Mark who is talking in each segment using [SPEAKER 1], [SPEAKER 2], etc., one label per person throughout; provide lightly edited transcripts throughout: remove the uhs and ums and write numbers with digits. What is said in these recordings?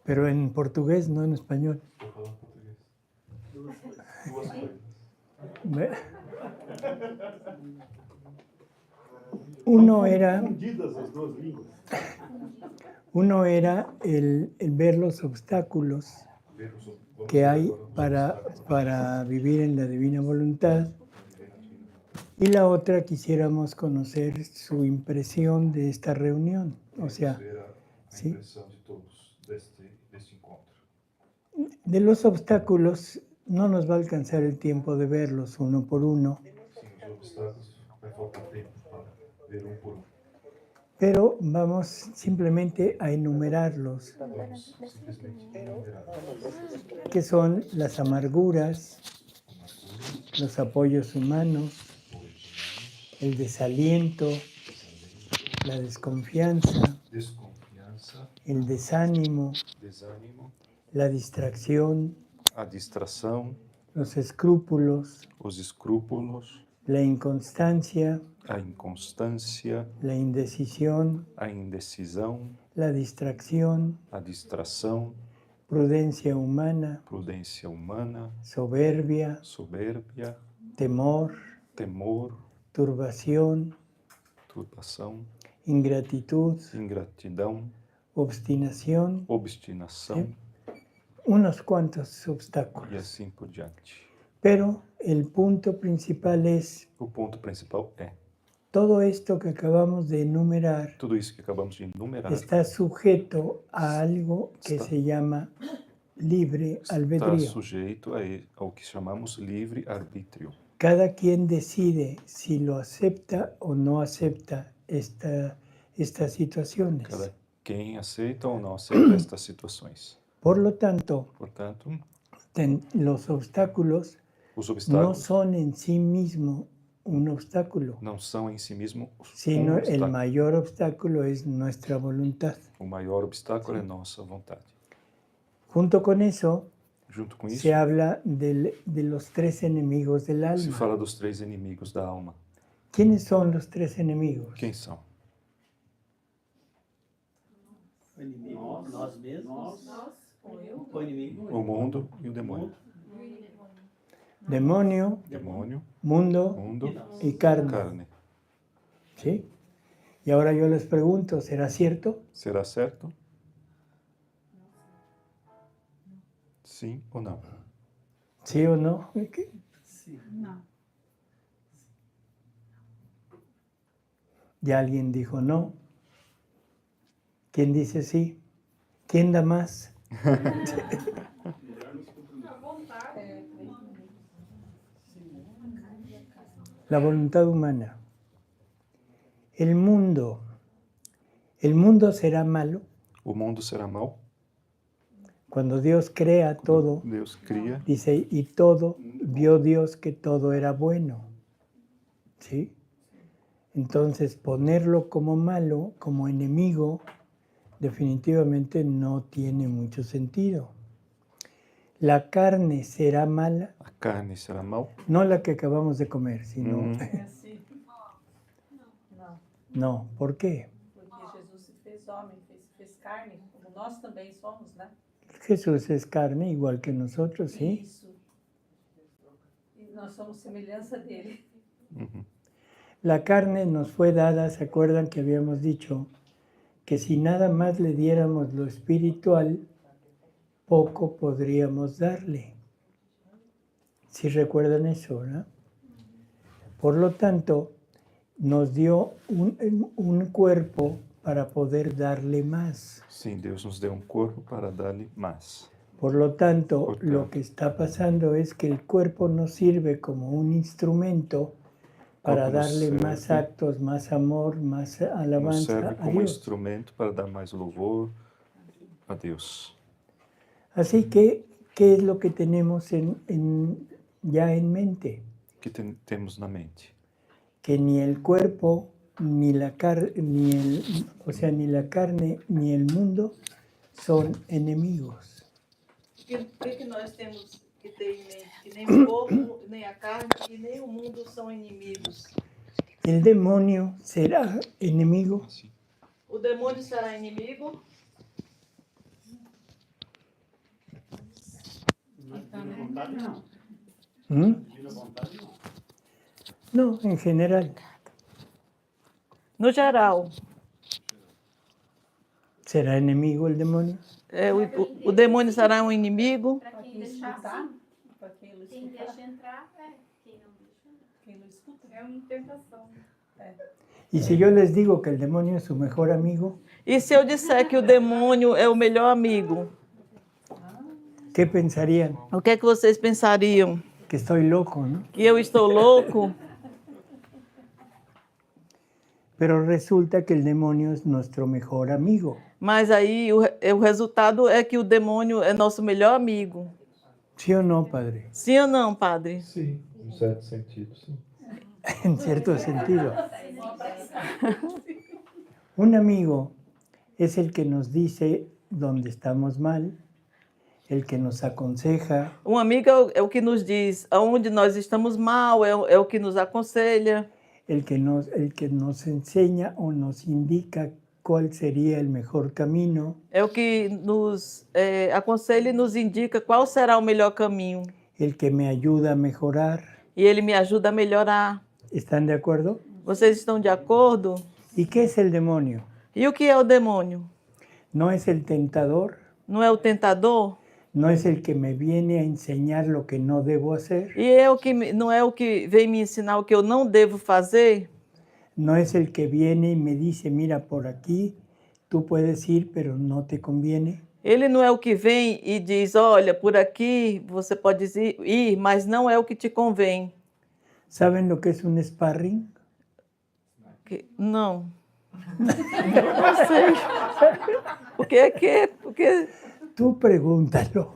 [SPEAKER 1] Pero en portugués, no en español.
[SPEAKER 2] Vou falar português. Duas coisas.
[SPEAKER 1] Uno era,
[SPEAKER 3] Fundidas as duas línguas.
[SPEAKER 1] uno era el ver los obstáculos que hay para vivir en la divina voluntad. Y la otra, quisiéramos conocer su impresión de esta reunión. O sea, ¿sí? De los obstáculos no nos va a alcanzar el tiempo de verlos uno por uno. Pero vamos simplemente a enumerarlos. Que son las amarguras, los apoyos humanos, el desaliento, la desconfianza, el desánimo, la distracción,
[SPEAKER 2] a distração,
[SPEAKER 1] los escrúpulos,
[SPEAKER 2] os escrúpulos,
[SPEAKER 1] la inconstancia,
[SPEAKER 2] a inconstância,
[SPEAKER 1] la indecisión,
[SPEAKER 2] a indecisão,
[SPEAKER 1] la distracción,
[SPEAKER 2] a distração,
[SPEAKER 1] prudencia humana,
[SPEAKER 2] prudência humana,
[SPEAKER 1] soberbia,
[SPEAKER 2] soberbia,
[SPEAKER 1] temor,
[SPEAKER 2] temor,
[SPEAKER 1] turbación,
[SPEAKER 2] turbação,
[SPEAKER 1] ingratitud,
[SPEAKER 2] ingratidão,
[SPEAKER 1] obstinación,
[SPEAKER 2] obstinação,
[SPEAKER 1] unos cuantos
[SPEAKER 2] e
[SPEAKER 1] obstáculos.
[SPEAKER 2] assim por diante.
[SPEAKER 1] Pero el punto principal es
[SPEAKER 2] O ponto principal é,
[SPEAKER 1] todo esto que acabamos de enumerar
[SPEAKER 2] tudo isso que acabamos de enumerar
[SPEAKER 1] está sujeto a algo que
[SPEAKER 2] Está-
[SPEAKER 1] se llama libre
[SPEAKER 2] está
[SPEAKER 1] albedrío.
[SPEAKER 2] sujeito ao que chamamos livre-arbítrio.
[SPEAKER 1] Cada quien decide si lo acepta o no acepta estas situaciones.
[SPEAKER 2] Cada quem aceita ou não aceita estas situações.
[SPEAKER 1] Por lo tanto,
[SPEAKER 2] Portanto,
[SPEAKER 1] los obstáculos
[SPEAKER 2] os
[SPEAKER 1] no
[SPEAKER 2] obstáculos
[SPEAKER 1] son en sí mismo un obstáculo,
[SPEAKER 2] não são em si mesmo
[SPEAKER 1] sino el
[SPEAKER 2] obstáculo.
[SPEAKER 1] mayor obstáculo es nuestra voluntad.
[SPEAKER 2] O maior obstáculo é nossa vontade.
[SPEAKER 1] Junto con eso,
[SPEAKER 2] Junto com isso,
[SPEAKER 1] se habla de los tres enemigos del
[SPEAKER 2] se
[SPEAKER 1] alma.
[SPEAKER 2] fala dos três inimigos da alma.
[SPEAKER 1] ¿Quiénes son los tres enemigos?
[SPEAKER 2] Quem são?
[SPEAKER 4] O inimigo, nós mesmos, o inimigo,
[SPEAKER 2] O mundo e o demônio.
[SPEAKER 1] Demonio,
[SPEAKER 2] Demônio,
[SPEAKER 1] mundo
[SPEAKER 2] mundo,
[SPEAKER 1] y carne.
[SPEAKER 2] carne.
[SPEAKER 1] ¿Sí? Y ahora yo les pregunto, ¿será cierto?
[SPEAKER 2] Será certo? Sim ou não?
[SPEAKER 1] ¿Sí o no?
[SPEAKER 4] sim.
[SPEAKER 1] Ya alguien dijo no. ¿Quién dice sí? ¿Quién da más? La voluntad humana. El mundo será malo.
[SPEAKER 2] O mundo será mau?
[SPEAKER 1] Cuando Dios crea todo,
[SPEAKER 2] Deus cria
[SPEAKER 1] dice, y todo, vio Dios que todo era bueno. ¿Sí? Entonces, ponerlo como malo, como enemigo, definitivamente no tiene mucho sentido. La carne será mala,
[SPEAKER 2] a carne será mau?
[SPEAKER 1] no la que acabamos de comer, sino... No, ¿por qué?
[SPEAKER 5] Porque Jesus se fez homem, se fez carne, como nós também somos, né?
[SPEAKER 1] Jesús es carne igual que nosotros, ¿sí?
[SPEAKER 5] Isso. E nós somos semelhança dele.
[SPEAKER 2] Uhum.
[SPEAKER 1] La carne nos fue dada, ¿se acuerdan que habíamos dicho que si nada más le diéramos lo espiritual, poco podríamos darle? ¿Sí recuerdan eso, no? Por lo tanto, nos dio un cuerpo para poder darle más.
[SPEAKER 2] Sim, Deus nos deu um corpo para dar-lhe mais.
[SPEAKER 1] Por lo tanto,
[SPEAKER 2] Por
[SPEAKER 1] lo
[SPEAKER 2] tanto.
[SPEAKER 1] que está pasando es que el cuerpo nos sirve como un instrumento para
[SPEAKER 2] Cuerpo nos
[SPEAKER 1] darle
[SPEAKER 2] sirve.
[SPEAKER 1] más actos, más amor, más
[SPEAKER 2] Nos
[SPEAKER 1] alabanza
[SPEAKER 2] serve
[SPEAKER 1] a
[SPEAKER 2] como
[SPEAKER 1] Dios.
[SPEAKER 2] instrumento para dar mais louvor a Deus.
[SPEAKER 1] Así que, ¿qué es lo que tenemos ya en mente?
[SPEAKER 2] Que temos na mente?
[SPEAKER 1] Que ni el cuerpo, ni la carne, ni la carne, ni el mundo son enemigos.
[SPEAKER 5] O que nós temos que ter em mente? Que nem o corpo, nem a carne e nem o mundo são inimigos.
[SPEAKER 1] ¿El demonio será enemigo?
[SPEAKER 2] Assim.
[SPEAKER 5] O demônio será inimigo?
[SPEAKER 4] vontade, não.
[SPEAKER 1] ¿Mm?
[SPEAKER 4] Divina vontade, não.
[SPEAKER 1] No, en general.
[SPEAKER 5] No geral,
[SPEAKER 1] ¿Será enemigo el demonio?
[SPEAKER 5] o demônio será um inimigo?
[SPEAKER 3] Para quem deixar assim,
[SPEAKER 5] Para quem não
[SPEAKER 3] quem deixa entrar, quem não deixa.
[SPEAKER 5] Quem não escuta.
[SPEAKER 3] É uma tentação.
[SPEAKER 1] Y si yo les digo que el demonio es su mejor amigo,
[SPEAKER 5] E se eu disser que o demônio é o melhor amigo,
[SPEAKER 1] ¿qué pensarían?
[SPEAKER 5] o que é que vocês pensariam?
[SPEAKER 1] Que estoy loco, ¿no?
[SPEAKER 5] Que eu estou louco?
[SPEAKER 1] Pero resulta que el demonio es nuestro mejor amigo.
[SPEAKER 5] Mas aí o resultado é que o demônio é nosso melhor amigo.
[SPEAKER 1] ¿Sí o no, padre?
[SPEAKER 5] Sim ou não, padre?
[SPEAKER 2] Sim, em certo sentido, sim.
[SPEAKER 1] En cierto sentido. Un amigo es el que nos dice dónde estamos mal, el que nos aconseja,
[SPEAKER 5] Um amigo é o que nos diz aonde nós estamos mal, é o que nos aconselha,
[SPEAKER 1] el que nos enseña o nos indica cuál sería el mejor camino,
[SPEAKER 5] é o que nos aconselha e nos indica qual será o melhor caminho.
[SPEAKER 1] el que me ayuda a mejorar.
[SPEAKER 5] E ele me ajuda a melhorar.
[SPEAKER 1] ¿Están de acuerdo?
[SPEAKER 5] Vocês estão de acordo?
[SPEAKER 1] ¿Y qué es el demonio?
[SPEAKER 5] E o que é o demônio?
[SPEAKER 1] No es el tentador,
[SPEAKER 5] Não é o tentador?
[SPEAKER 1] no es el que me viene a enseñar lo que no debo hacer,
[SPEAKER 5] E é o que não é o que vem me ensinar o que eu não devo fazer?
[SPEAKER 1] no es el que viene y me dice, mira, por aquí tú puedes ir, pero no te conviene.
[SPEAKER 5] Ele não é o que vem e diz, olha, por aqui você pode ir, mas não é o que te convém.
[SPEAKER 1] ¿Saben lo que es un sparring?
[SPEAKER 5] Não. Não sei. Porque
[SPEAKER 1] Tú pregúntalo.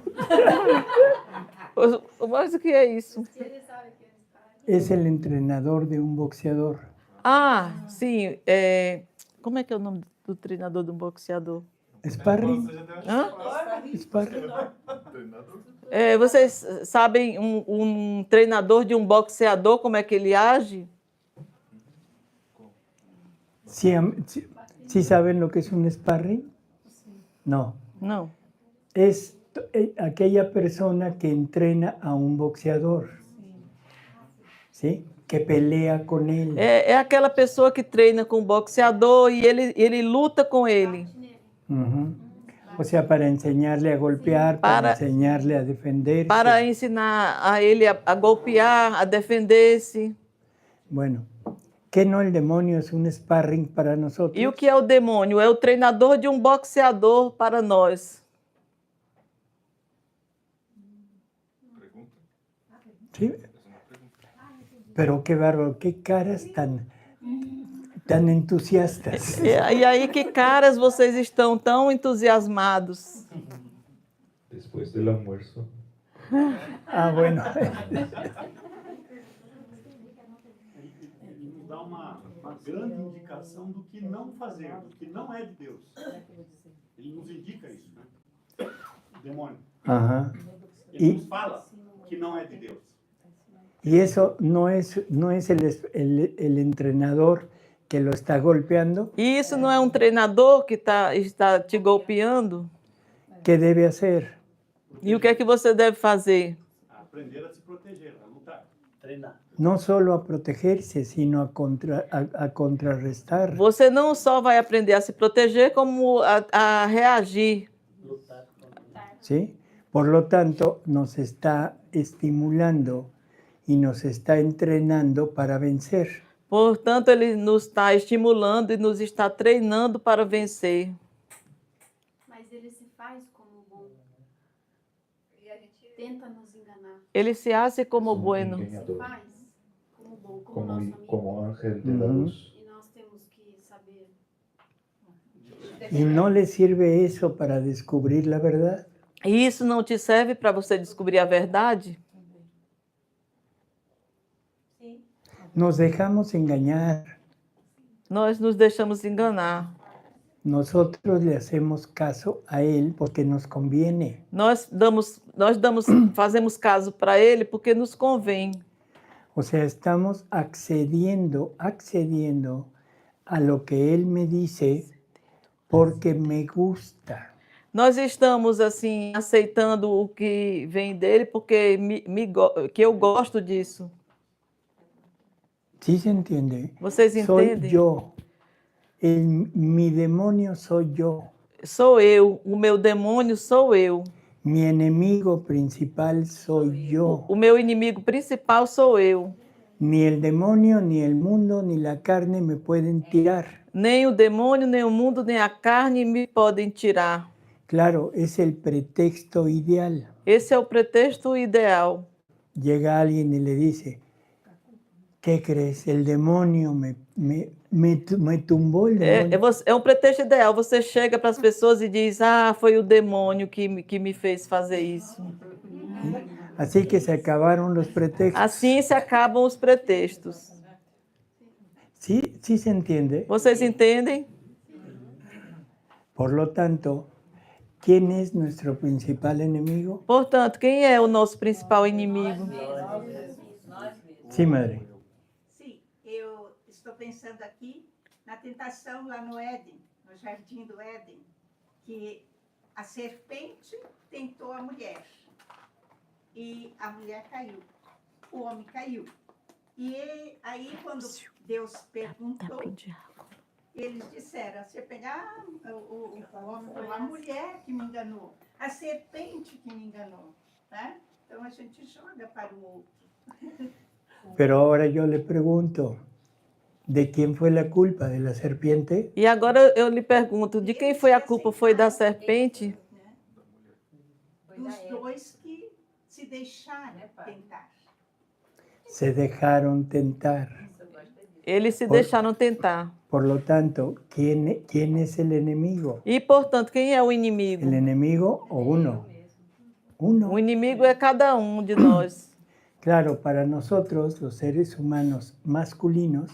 [SPEAKER 5] mas o que é isso?
[SPEAKER 3] Se ele sabe que ele está.
[SPEAKER 1] Es el entrenador de un boxeador.
[SPEAKER 5] Ah, sim. Como é que é o nome do treinador do boxeador?
[SPEAKER 1] ¿Sparring?
[SPEAKER 5] Hã?
[SPEAKER 1] ¿Sparring?
[SPEAKER 5] Vocês sabem um treinador de um boxeador, como é que ele age?
[SPEAKER 1] ¿Sí saben lo que es un sparring? No.
[SPEAKER 5] Não.
[SPEAKER 1] Es aquella persona que entrena a un boxeador. ¿Sí? Que pelea con él.
[SPEAKER 5] É aquela pessoa que treina com o boxeador e ele luta com ele.
[SPEAKER 1] Ujú. O sea, para enseñarle a golpear, para enseñarle a defenderse.
[SPEAKER 5] Para ensinar a ele a golpear, a defender-se.
[SPEAKER 1] Bueno, ¿qué no el demonio es un sparring para nosotros?
[SPEAKER 5] E o que é o demônio? É o treinador de um boxeador para nós.
[SPEAKER 1] Sí. Pero qué bárbaro, qué caras tan entusiastas.
[SPEAKER 5] E aí, que caras vocês estão tão entusiasmados?
[SPEAKER 2] Depois do almoço.
[SPEAKER 1] Ah, bueno.
[SPEAKER 4] Ele nos dá uma grande indicação do que não fazer, do que não é de Deus. Ele nos indica isso, né? O demônio.
[SPEAKER 1] Ajá.
[SPEAKER 4] Ele nos fala que não é de Deus.
[SPEAKER 1] Y eso no es el entrenador que lo está golpeando.
[SPEAKER 5] E isso não é um treinador que está te golpeando?
[SPEAKER 1] ¿Qué debe hacer?
[SPEAKER 5] E o que é que você deve fazer?
[SPEAKER 4] Aprender a se proteger, a lutar, treinar.
[SPEAKER 1] No solo a protegerse, sino a contrarrestar.
[SPEAKER 5] Você não só vai aprender a se proteger, como a reagir.
[SPEAKER 4] Lutar.
[SPEAKER 1] ¿Sí? Por lo tanto, nos está estimulando y nos está entrenando para vencer.
[SPEAKER 5] Portanto, ele nos está estimulando e nos está treinando para vencer.
[SPEAKER 3] Mas ele se faz como bom. Tenta nos enganar.
[SPEAKER 5] Ele se hace como bueno.
[SPEAKER 3] Se faz como bom, como nosso amigo.
[SPEAKER 2] Como ángel de la
[SPEAKER 1] Uhum.
[SPEAKER 2] luz.
[SPEAKER 3] E nós temos que saber.
[SPEAKER 1] ¿Y no le sirve eso para descubrir la verdad?
[SPEAKER 5] E isso não te serve para você descobrir a verdade?
[SPEAKER 1] Nos dejamos engañar.
[SPEAKER 5] Nós nos deixamos enganar.
[SPEAKER 1] Nosotros le hacemos caso a él porque nos conviene.
[SPEAKER 5] Fazemos caso para ele porque nos convém.
[SPEAKER 1] O sea, estamos accediendo a lo que él me dice porque me gusta.
[SPEAKER 5] Nós estamos assim aceitando o que vem dele porque que eu gosto disso.
[SPEAKER 1] ¿Sí se entiende?
[SPEAKER 5] Vocês
[SPEAKER 1] Soy
[SPEAKER 5] entendem?
[SPEAKER 1] yo. Mi demonio soy yo.
[SPEAKER 5] Sou eu, o meu demônio sou eu.
[SPEAKER 1] Mi enemigo principal soy yo.
[SPEAKER 5] O meu inimigo principal sou eu.
[SPEAKER 1] Ni el demonio, ni el mundo, ni la carne me pueden tirar.
[SPEAKER 5] Nem o demônio, nem o mundo, nem a carne me podem tirar.
[SPEAKER 1] Claro, es el pretexto ideal.
[SPEAKER 5] Esse é o pretexto ideal.
[SPEAKER 1] Llega alguien y le dice, ¿qué crees? El demonio me tumbó el demonio.
[SPEAKER 5] É um pretexto ideal. Você chega para as pessoas e diz, foi o demônio que me fez fazer isso.
[SPEAKER 1] Así que se acabaron los pretextos.
[SPEAKER 5] Assim se acabam os pretextos.
[SPEAKER 1] ¿Sí se entiende?
[SPEAKER 5] Vocês entendem?
[SPEAKER 1] Por lo tanto, ¿quién es nuestro principal enemigo?
[SPEAKER 5] Portanto, quem é o nosso principal inimigo?
[SPEAKER 1] Sí, madre.
[SPEAKER 6] Sim, eu estou pensando aqui na tentação lá no Éden, no jardim do Éden, que a serpente tentou a mulher e a mulher caiu, o homem caiu. E aí, quando Deus perguntou, eles disseram, a serpente, o homem falou, a mulher que me enganou, a serpente que me enganou. Né? Então a gente joga para o outro.
[SPEAKER 1] Pero ahora yo le pregunto, ¿de quién fue la culpa? ¿De la serpiente?
[SPEAKER 5] E agora eu lhe pergunto, de quem foi a culpa? Foi da serpente?
[SPEAKER 6] Dos dois que se deixaram tentar.
[SPEAKER 1] Se dejaron tentar.
[SPEAKER 5] Eles se deixaram tentar.
[SPEAKER 1] Por lo tanto, ¿quién es el enemigo?
[SPEAKER 5] E, portanto, quem é o inimigo?
[SPEAKER 1] ¿El enemigo o uno? Uno.
[SPEAKER 5] O inimigo é cada um de nós.
[SPEAKER 1] Claro, para nosotros, los seres humanos masculinos,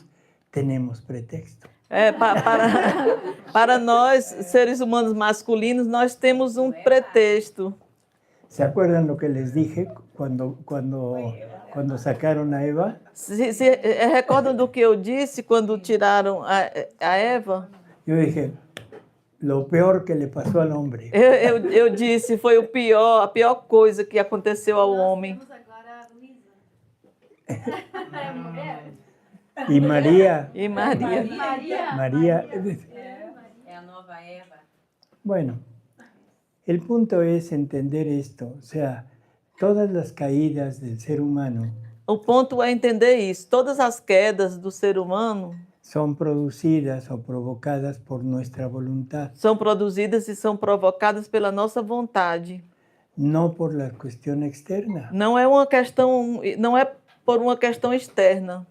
[SPEAKER 1] tenemos pretexto.
[SPEAKER 5] Para nós, seres humanos masculinos, nós temos um pretexto.
[SPEAKER 1] ¿Se acuerdan lo que les dije cuando sacaron a Eva?
[SPEAKER 5] Recordam do que eu disse quando tiraram a Eva?
[SPEAKER 1] Yo dije, lo peor que le pasó al hombre.
[SPEAKER 5] Eu disse, foi a pior coisa que aconteceu ao homem.
[SPEAKER 3] Temos agora a Luísa. É mulher?
[SPEAKER 1] Y María.
[SPEAKER 5] E Maria.
[SPEAKER 1] María.
[SPEAKER 7] É a nova Eva.
[SPEAKER 1] Bueno, el punto es entender esto. O sea, todas las caídas del ser humano
[SPEAKER 5] O ponto é entender isso. Todas as quedas do ser humano
[SPEAKER 1] son producidas o provocadas por nuestra voluntad,
[SPEAKER 5] são produzidas e são provocadas pela nossa vontade.
[SPEAKER 1] no por la cuestión externa.
[SPEAKER 5] Não é por uma questão externa.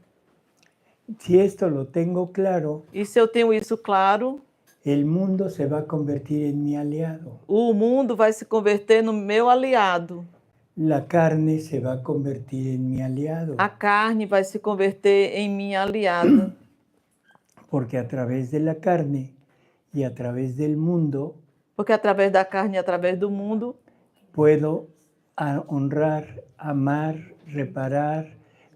[SPEAKER 1] Si esto lo tengo claro,
[SPEAKER 5] E se eu tenho isso claro,
[SPEAKER 1] el mundo se va a convertir en mi aliado.
[SPEAKER 5] o mundo vai se converter no meu aliado.
[SPEAKER 1] La carne se va a convertir en mi aliado.
[SPEAKER 5] A carne vai se converter em minha aliada.
[SPEAKER 1] Porque a través de la carne y a través del mundo
[SPEAKER 5] Porque através da carne e através do mundo,
[SPEAKER 1] puedo honrar, amar, reparar,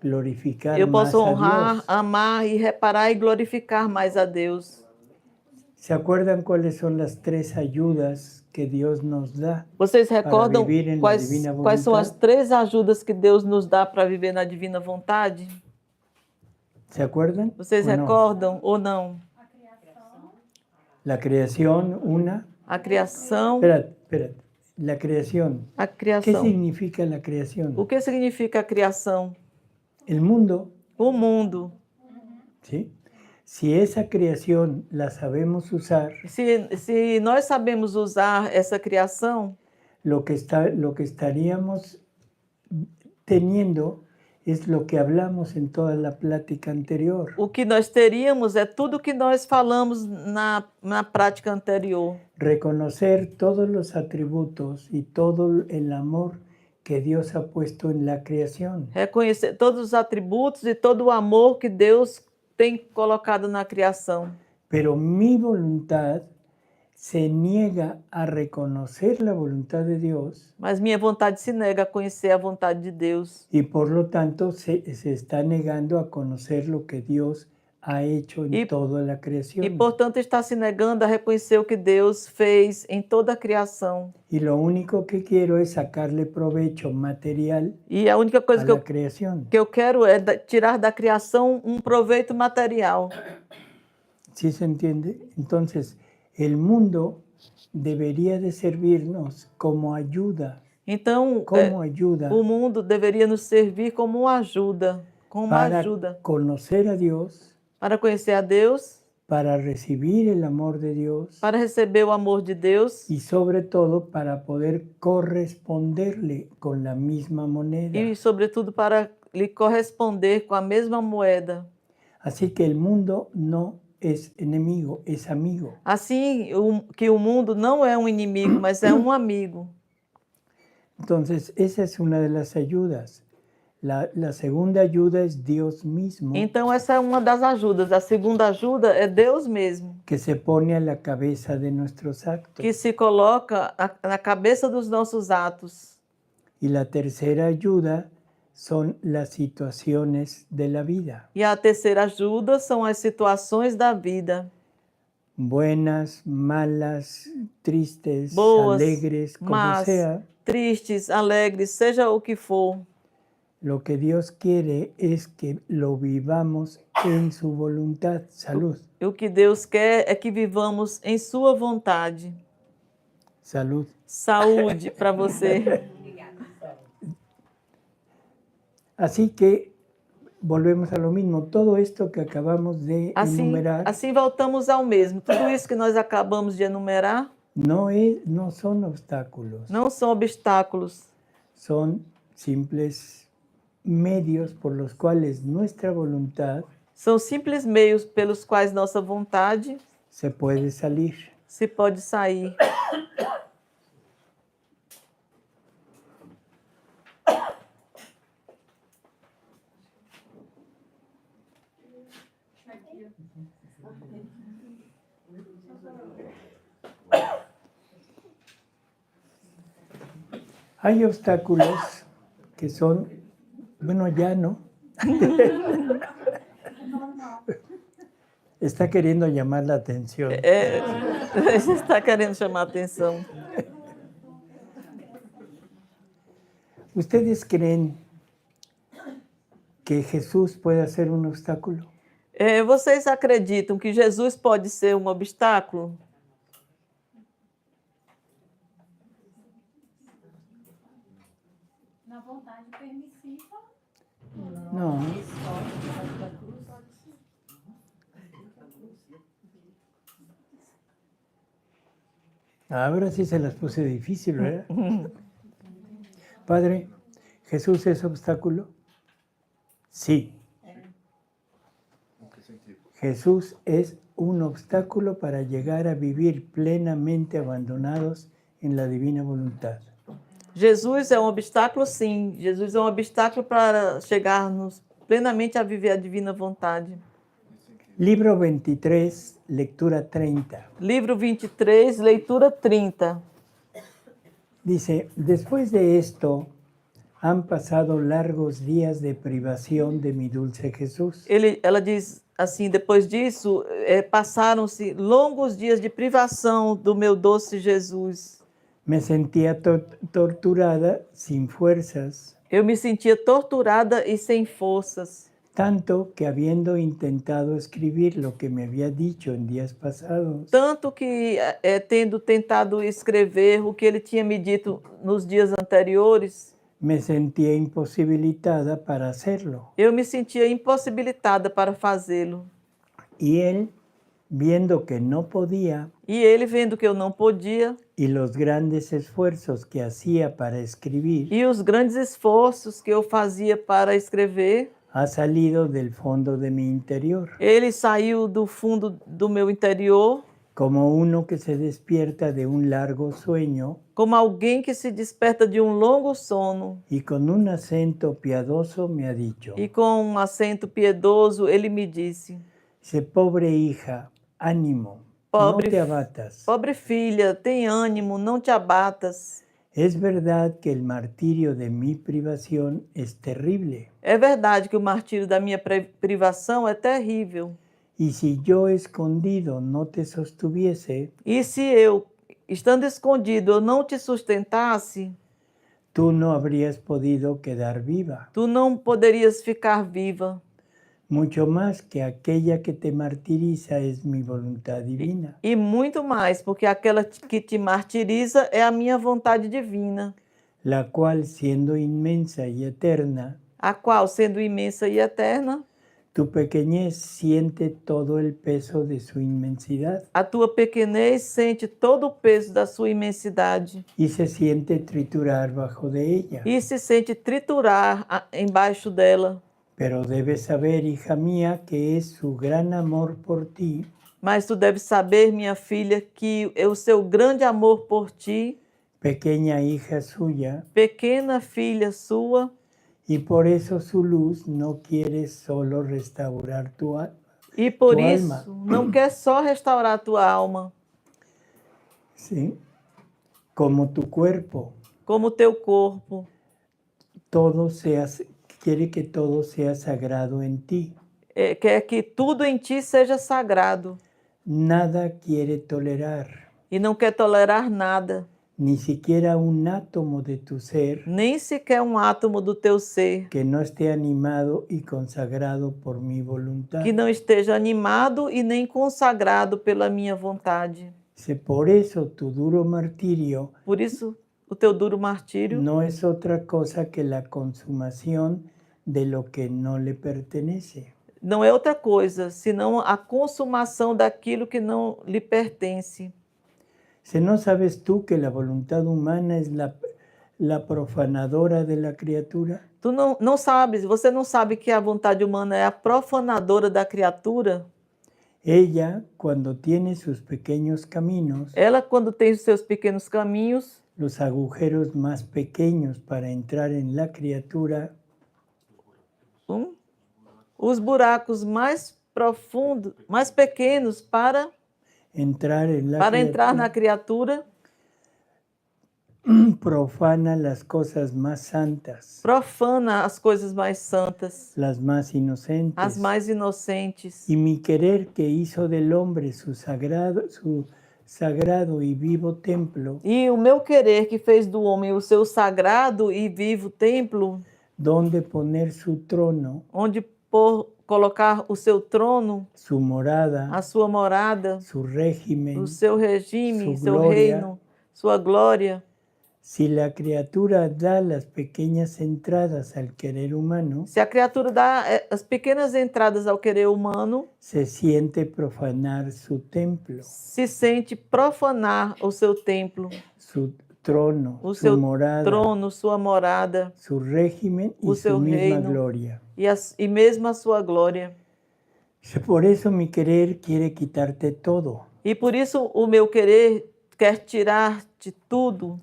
[SPEAKER 1] glorificar
[SPEAKER 5] eu
[SPEAKER 1] más
[SPEAKER 5] posso
[SPEAKER 1] a
[SPEAKER 5] honrar,
[SPEAKER 1] Dios.
[SPEAKER 5] amar e reparar e glorificar mais a Deus.
[SPEAKER 1] ¿Se acuerdan cuáles son las 3 ayudas que Dios nos da?
[SPEAKER 5] Vocês recordam
[SPEAKER 1] viver em
[SPEAKER 5] quais
[SPEAKER 1] divina
[SPEAKER 5] são as
[SPEAKER 1] vontade?
[SPEAKER 5] 3 ajudas que Deus nos dá para viver na divina vontade?
[SPEAKER 1] ¿Se acuerdan?
[SPEAKER 5] Vocês
[SPEAKER 1] ¿O no?
[SPEAKER 5] recordam ou não?
[SPEAKER 1] La creación, una.
[SPEAKER 5] A criação,
[SPEAKER 1] Espérate. La creación.
[SPEAKER 5] a
[SPEAKER 1] ¿Qué
[SPEAKER 5] criação.
[SPEAKER 1] significa la creación?
[SPEAKER 5] O que significa a criação?
[SPEAKER 1] El mundo,
[SPEAKER 5] O mundo.
[SPEAKER 1] ¿sí? Si esa creación la sabemos usar,
[SPEAKER 5] Se nós sabemos usar essa criação,
[SPEAKER 1] lo que estaríamos teniendo es lo que hablamos en toda la plática anterior.
[SPEAKER 5] o que nós teríamos é tudo que nós falamos na prática anterior.
[SPEAKER 1] Reconocer todos los atributos y todo el amor que Dios ha puesto en la creación.
[SPEAKER 5] Reconhecer todos os atributos e todo o amor que Deus tem colocado na criação.
[SPEAKER 1] Pero mi voluntad se niega a reconocer la voluntad de Dios
[SPEAKER 5] Mas minha vontade se nega a conhecer a vontade de Deus.
[SPEAKER 1] y por lo tanto se está negando a conocer lo que Dios ha hecho en
[SPEAKER 5] Y-
[SPEAKER 1] toda la
[SPEAKER 5] E,
[SPEAKER 1] creación.
[SPEAKER 5] portanto, está se negando a reconhecer o que Deus fez em toda a criação.
[SPEAKER 1] Y lo único que quiero es sacarle provecho material
[SPEAKER 5] E a única
[SPEAKER 1] a
[SPEAKER 5] coisa
[SPEAKER 1] la creación.
[SPEAKER 5] que eu quero é tirar da criação um proveito material.
[SPEAKER 1] ¿Sí se entiende? Entonces, el mundo debería de servirnos como ayuda,
[SPEAKER 5] Então,
[SPEAKER 1] como ayuda
[SPEAKER 5] o mundo deveria nos servir como uma ajuda,
[SPEAKER 1] para conocer a Dios,
[SPEAKER 5] para conhecer a Deus,
[SPEAKER 1] para recibir el amor de Dios
[SPEAKER 5] para receber o amor de Deus
[SPEAKER 1] y sobre todo para poder corresponderle con la misma moneda.
[SPEAKER 5] e, sobretudo, para lhe corresponder com a mesma moeda.
[SPEAKER 1] Así que el mundo no es enemigo, es amigo.
[SPEAKER 5] Assim que o mundo não é um inimigo, mas é um amigo.
[SPEAKER 1] Entonces, esa es una de las ayudas. La segunda ayuda es Dios mismo,
[SPEAKER 5] Então, essa é uma das ajudas. A segunda ajuda é Deus mesmo,
[SPEAKER 1] que se pone a la cabeza de nuestros actos.
[SPEAKER 5] que se coloca na cabeça dos nossos atos.
[SPEAKER 1] Y la tercera ayuda son las situaciones de la vida,
[SPEAKER 5] E a terceira ajuda são as situações da vida.
[SPEAKER 1] buenas, malas, tristes,
[SPEAKER 5] Boas,
[SPEAKER 1] alegres, como
[SPEAKER 5] más,
[SPEAKER 1] sea.
[SPEAKER 5] tristes, alegres, seja o que for.
[SPEAKER 1] Lo que Dios quiere es que lo vivamos en su voluntad. Salud,
[SPEAKER 5] E o que Deus quer é que vivamos em sua vontade.
[SPEAKER 1] salud.
[SPEAKER 5] Saúde para você.
[SPEAKER 1] Así que volvemos a lo mismo. Todo esto que acabamos de enumerar
[SPEAKER 5] Assim voltamos ao mesmo. Tudo isso que nós acabamos de enumerar
[SPEAKER 1] no son obstáculos,
[SPEAKER 5] não são obstáculos,
[SPEAKER 1] son simples medios por los cuales nuestra voluntad
[SPEAKER 5] são simples meios pelos quais nossa vontade
[SPEAKER 1] se puede salir.
[SPEAKER 5] se pode sair.
[SPEAKER 1] Hay obstáculos que son, bueno, ya no. Está queriendo llamar la atención.
[SPEAKER 5] Você está querendo chamar a atenção.
[SPEAKER 1] ¿Ustedes creen que Jesús puede ser un obstáculo?
[SPEAKER 5] Vocês acreditam que Jesus pode ser um obstáculo?
[SPEAKER 3] Na vontade permissiva,
[SPEAKER 1] No. Ahora sí se las puse difícil, ¿verdad? Padre, ¿Jesús es obstáculo? Sí. Jesús es un obstáculo para llegar a vivir plenamente abandonados en la divina voluntad.
[SPEAKER 5] Jesus é um obstáculo, sim. Jesus é um obstáculo para chegarmos plenamente a viver a divina vontade.
[SPEAKER 1] Libro 23, lectura 30.
[SPEAKER 5] Livro 23, leitura 30.
[SPEAKER 1] Dice, después de esto han pasado largos días de privación de mi dulce Jesús.
[SPEAKER 5] Ela diz assim, depois disso, passaram-se longos dias de privação do meu doce Jesus.
[SPEAKER 1] Me sentía torturada sin fuerzas,
[SPEAKER 5] Eu me sentia torturada e sem forças,
[SPEAKER 1] tanto que habiendo intentado escribir lo que me había dicho en días pasados,
[SPEAKER 5] tanto que, tendo tentado escrever o que ele tinha me dito nos dias anteriores,
[SPEAKER 1] me sentía imposibilitada para hacerlo.
[SPEAKER 5] eu me sentia impossibilitada para fazê-lo.
[SPEAKER 1] Y él, viendo que no podía,
[SPEAKER 5] E ele, vendo que eu não podia,
[SPEAKER 1] y los grandes esfuerzos que hacía para escribir,
[SPEAKER 5] e os grandes esforços que eu fazia para escrever,
[SPEAKER 1] ha salido del fondo de mi interior,
[SPEAKER 5] ele saiu do fundo do meu interior,
[SPEAKER 1] como uno que se despierta de un largo sueño
[SPEAKER 5] como alguém que se desperta de um longo sono.
[SPEAKER 1] y con un acento piadoso me ha dicho,
[SPEAKER 5] E com um acento piedoso, ele me disse:
[SPEAKER 1] dice, pobre hija, ánimo,
[SPEAKER 5] Pobre
[SPEAKER 1] no te abatas.
[SPEAKER 5] pobre filha, tem ânimo, não te abatas.
[SPEAKER 1] Es verdad que el martirio de mi privación es terrible,
[SPEAKER 5] É verdade que o martírio da minha privação é terrível,
[SPEAKER 1] Y si yo escondido no te sostuviese,
[SPEAKER 5] E se eu, estando escondido, eu não te sustentasse,
[SPEAKER 1] tú no habrías podido quedar viva.
[SPEAKER 5] tu não poderias ficar viva.
[SPEAKER 1] Mucho más que aquella que te martiriza es mi voluntad divina,
[SPEAKER 5] E muito mais, porque aquela que te martiriza é a minha vontade divina,
[SPEAKER 1] la cual siendo inmensa y eterna,
[SPEAKER 5] a qual, sendo imensa e eterna,
[SPEAKER 1] tu pequeñez siente todo el peso de su inmensidad
[SPEAKER 5] a tua pequenez sente todo o peso da sua imensidade
[SPEAKER 1] y se siente triturar bajo de ella.
[SPEAKER 5] e se sente triturar embaixo dela.
[SPEAKER 1] Pero debes saber, hija mía, que es su gran amor por ti
[SPEAKER 5] Mas tu deves saber, minha filha, que é o seu grande amor por ti,
[SPEAKER 1] pequeña hija suya,
[SPEAKER 5] pequena filha sua,
[SPEAKER 1] y por eso su luz no quiere solo restaurar tu alma,
[SPEAKER 5] e por
[SPEAKER 1] Tu
[SPEAKER 5] isso
[SPEAKER 1] alma.
[SPEAKER 5] não quer só restaurar tua alma,
[SPEAKER 1] ¿sí? Como tu cuerpo,
[SPEAKER 5] como teu corpo.
[SPEAKER 1] todo sea, quiere que todo sea sagrado en ti.
[SPEAKER 5] Quer que tudo em ti seja sagrado
[SPEAKER 1] Nada quiere tolerar,
[SPEAKER 5] e não quer tolerar nada,
[SPEAKER 1] ni siquiera un átomo de tu ser
[SPEAKER 5] nem sequer um átomo do teu ser
[SPEAKER 1] que no esté animado y consagrado por mi voluntad.
[SPEAKER 5] que não esteja animado e nem consagrado pela minha vontade.
[SPEAKER 1] Por eso tu duro martirio
[SPEAKER 5] Por isso, o teu duro martírio
[SPEAKER 1] no es otra cosa que la consumación de lo que no le pertenece.
[SPEAKER 5] não é outra coisa, senão a consumação daquilo que não lhe pertence.
[SPEAKER 1] Si no sabes tú que la voluntad humana es la profanadora de la criatura,
[SPEAKER 5] Tu não sabes, você não sabe que a vontade humana é a profanadora da criatura?
[SPEAKER 1] ella, cuando tiene sus pequeños caminos,
[SPEAKER 5] Ela, quando tem os seus pequenos caminhos,
[SPEAKER 1] los agujeros más pequeños para entrar en la criatura,
[SPEAKER 5] os buracos mais profundos, mais pequenos para
[SPEAKER 1] entrar
[SPEAKER 5] entrar na criatura,
[SPEAKER 1] profana las cosas más santas,
[SPEAKER 5] profana as coisas mais santas,
[SPEAKER 1] las más inocentes.
[SPEAKER 5] as mais inocentes.
[SPEAKER 1] Y mi querer que hizo del hombre su sagrado y vivo templo,
[SPEAKER 5] E o meu querer que fez do homem o seu sagrado e vivo templo,
[SPEAKER 1] donde poner su trono,
[SPEAKER 5] onde colocar o seu trono,
[SPEAKER 1] su morada,
[SPEAKER 5] a sua morada,
[SPEAKER 1] su régimen.
[SPEAKER 5] o seu regime,
[SPEAKER 1] Su
[SPEAKER 5] seu
[SPEAKER 1] glória.
[SPEAKER 5] reino, sua glória.
[SPEAKER 1] Si la criatura da las pequeñas entradas al querer humano,
[SPEAKER 5] Se a criatura dá as pequenas entradas ao querer humano,
[SPEAKER 1] se siente profanar su templo,
[SPEAKER 5] se sente profanar o seu templo,
[SPEAKER 1] su trono,
[SPEAKER 5] o
[SPEAKER 1] su
[SPEAKER 5] seu
[SPEAKER 1] morada,
[SPEAKER 5] trono, sua morada,
[SPEAKER 1] su régimen y
[SPEAKER 5] o
[SPEAKER 1] su
[SPEAKER 5] seu
[SPEAKER 1] misma
[SPEAKER 5] reino.
[SPEAKER 1] gloria.
[SPEAKER 5] E mesmo a sua glória.
[SPEAKER 1] Por eso mi querer quiere quitarte todo,
[SPEAKER 5] E por isso o meu querer quer tirar-te tudo,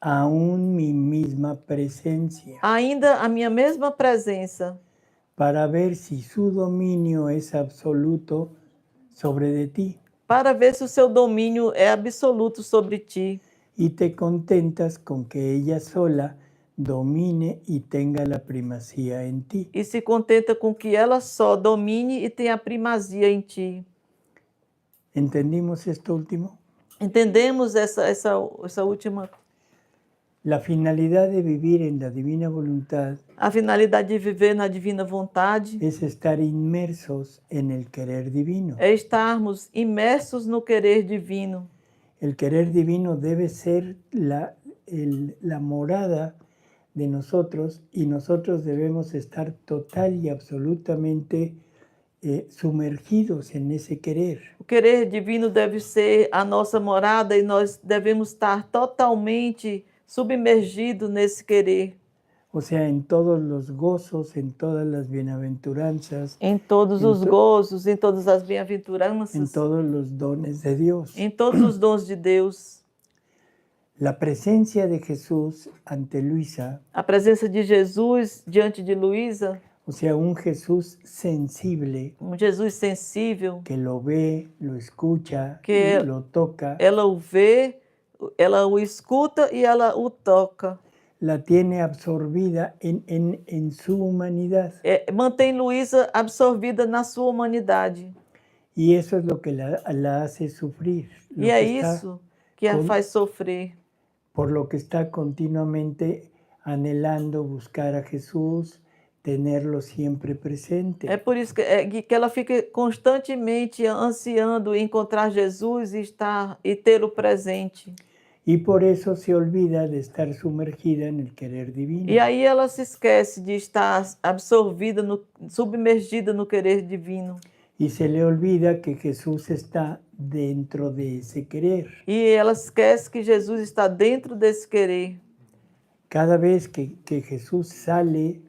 [SPEAKER 1] aún mi misma presencia,
[SPEAKER 5] ainda a minha mesma presença,
[SPEAKER 1] para ver si su dominio es absoluto sobre de ti
[SPEAKER 5] para ver se o seu domínio é absoluto sobre ti.
[SPEAKER 1] y te contentas con que ella sola domine y tenga la primacía en ti.
[SPEAKER 5] E se contenta com que ela só domine e tenha primazia em ti.
[SPEAKER 1] ¿Entendimos esto último?
[SPEAKER 5] Entendemos essa última.
[SPEAKER 1] La finalidad de vivir en la divina voluntad
[SPEAKER 5] A finalidade de viver na divina vontade
[SPEAKER 1] es estar inmersos en el querer divino.
[SPEAKER 5] é estarmos imersos no querer divino.
[SPEAKER 1] El querer divino debe ser la morada de nosotros y nosotros debemos estar total y absolutamente sumergidos en ese querer.
[SPEAKER 5] O querer divino deve ser a nossa morada e nós devemos estar totalmente submergidos nesse querer.
[SPEAKER 1] O sea, en todos los gozos, en todas las bienaventuranzas,
[SPEAKER 5] Em todos os gozos, em todas as bem-aventuranças,
[SPEAKER 1] en todos los dones de Dios.
[SPEAKER 5] em todos os dons de Deus.
[SPEAKER 1] La presencia de Jesús ante Luisa,
[SPEAKER 5] A presença de Jesus diante de Luísa,
[SPEAKER 1] o sea, un Jesús sensible
[SPEAKER 5] um Jesus sensível,
[SPEAKER 1] que lo ve, lo escucha,
[SPEAKER 5] Que
[SPEAKER 1] lo toca,
[SPEAKER 5] ela o vê, ela o escuta e ela o toca.
[SPEAKER 1] la tiene absorbida en su humanidad.
[SPEAKER 5] Mantém Luísa absorvida na sua humanidade.
[SPEAKER 1] Y eso es lo que la hace sufrir, lo
[SPEAKER 5] E é
[SPEAKER 1] que está
[SPEAKER 5] isso que a
[SPEAKER 1] com-
[SPEAKER 5] faz sofrer.
[SPEAKER 1] por lo que está continuamente anhelando buscar a Jesús, tenerlo siempre presente.
[SPEAKER 5] É por isso que ela fica constantemente ansiando encontrar Jesus e tê-lo presente.
[SPEAKER 1] Y por eso se olvida de estar sumergida en el querer divino.
[SPEAKER 5] E aí ela se esquece de estar absorvida, submergida no querer divino.
[SPEAKER 1] Y se le olvida que Jesús está dentro de ese querer.
[SPEAKER 5] E ela esquece que Jesus está dentro desse querer.
[SPEAKER 1] Cada vez que Jesús sale,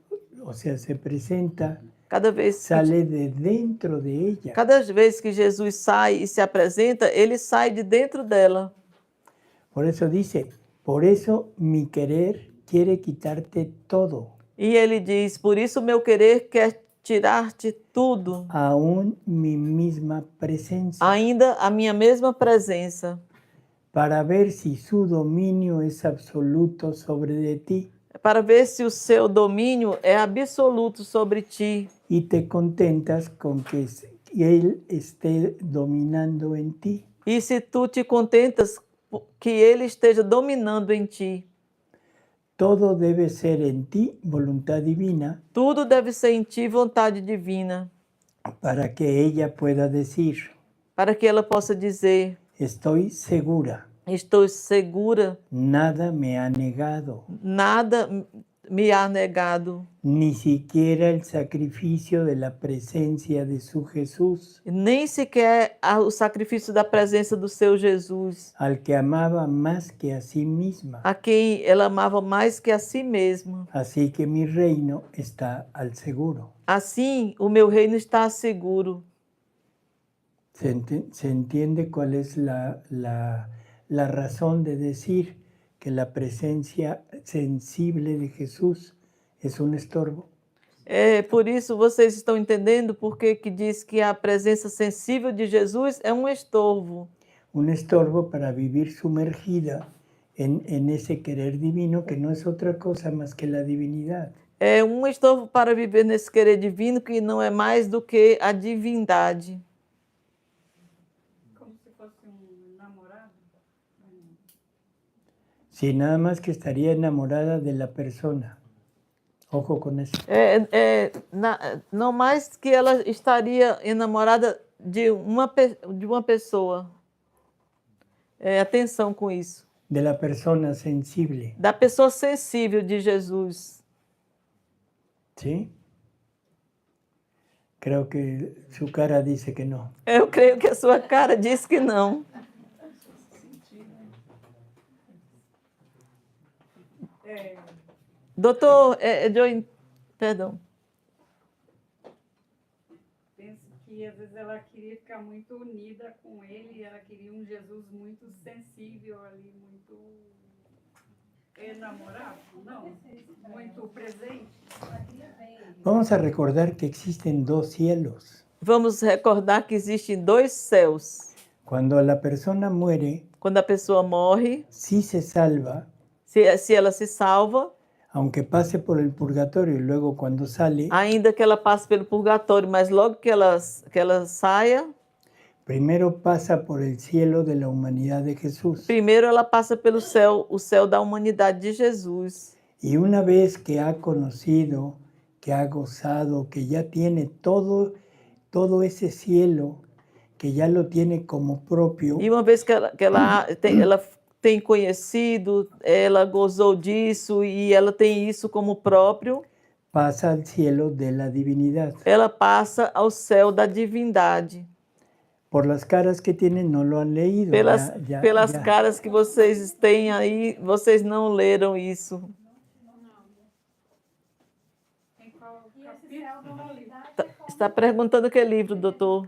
[SPEAKER 1] o sea, se presenta,
[SPEAKER 5] Cada vez
[SPEAKER 1] sale de dentro de ella.
[SPEAKER 5] Cada vez que Jesus sai e se apresenta, ele sai de dentro dela.
[SPEAKER 1] Por eso dice, por eso mi querer quiere quitarte todo,
[SPEAKER 5] E ele diz: por isso meu querer quer tirar-te tudo,
[SPEAKER 1] aún mi misma presencia,
[SPEAKER 5] ainda a minha mesma presença,
[SPEAKER 1] para ver si su dominio es absoluto sobre de ti
[SPEAKER 5] para ver se o seu domínio é absoluto sobre ti
[SPEAKER 1] y te contentas con que Él esté dominando en ti.
[SPEAKER 5] e se tu te contentas que ele esteja dominando em ti.
[SPEAKER 1] Todo debe ser en ti voluntad divina
[SPEAKER 5] Tudo deve ser em ti vontade divina,
[SPEAKER 1] para que ella pueda decir,
[SPEAKER 5] para que ela possa dizer:
[SPEAKER 1] estoy segura,
[SPEAKER 5] estou segura,
[SPEAKER 1] nada me ha negado,
[SPEAKER 5] nada me há negado,
[SPEAKER 1] ni siquiera el sacrificio de la presencia de su Jesús,
[SPEAKER 5] nem sequer o sacrifício da presença do seu Jesus,
[SPEAKER 1] al que amaba más que a sí misma.
[SPEAKER 5] a quem ela amava mais que a si mesma.
[SPEAKER 1] Así que mi reino está al seguro.
[SPEAKER 5] Assim, o meu reino está seguro.
[SPEAKER 1] Se entiende cuál es la razón de decir que la presencia sensible de Jesús es un estorbo.
[SPEAKER 5] Por isso vocês estão entendendo por que diz que a presença sensível de Jesus é um estorvo.
[SPEAKER 1] Un estorbo para vivir sumergida en ese querer divino que no es otra cosa más que la divinidad.
[SPEAKER 5] É um estorvo para viver nesse querer divino que não é mais do que a divindade.
[SPEAKER 8] Como se fosse namorado.
[SPEAKER 1] Sí, nada más que estaría enamorada de la persona. Ojo con eso.
[SPEAKER 5] Não mais que ela estaria enamorada de uma pessoa. Atenção com isso.
[SPEAKER 1] De la persona sensible.
[SPEAKER 5] Da pessoa sensível de Jesus.
[SPEAKER 1] ¿Sí? Creo que su cara dice que no.
[SPEAKER 5] Eu creio que a sua cara diz que não. Doutor, perdão.
[SPEAKER 8] Penso que às vezes ela queria ficar muito unida com ele, ela queria um Jesus muito sensível ali, muito enamorado, não, muito presente.
[SPEAKER 1] Vamos a recordar que existen dos cielos.
[SPEAKER 5] Vamos recordar que existem dois céus.
[SPEAKER 1] Cuando la persona muere,
[SPEAKER 5] Quando a pessoa morre,
[SPEAKER 1] sí se salva,
[SPEAKER 5] se ela se salva,
[SPEAKER 1] aunque pase por el purgatorio y luego cuando sale,
[SPEAKER 5] ainda que ela passe pelo purgatório, mas logo que ela saia,
[SPEAKER 1] primero pasa por el cielo de la humanidad de Jesús.
[SPEAKER 5] primeiro ela passa pelo céu, o céu da humanidade de Jesus.
[SPEAKER 1] Y una vez que ha conocido, que ha gozado, que ya tiene todo ese cielo, que ya lo tiene como propio,
[SPEAKER 5] E uma vez que ela tem conhecido, ela gozou disso e ela tem isso como próprio,
[SPEAKER 1] pasa al cielo de la divinidad.
[SPEAKER 5] ela passa ao céu da divindade.
[SPEAKER 1] Por las caras que tienen no lo han leído.
[SPEAKER 5] Pelas caras que vocês têm aí, vocês não leram isso.
[SPEAKER 8] Em qual capítulo?
[SPEAKER 5] Está perguntando que livro, doutor?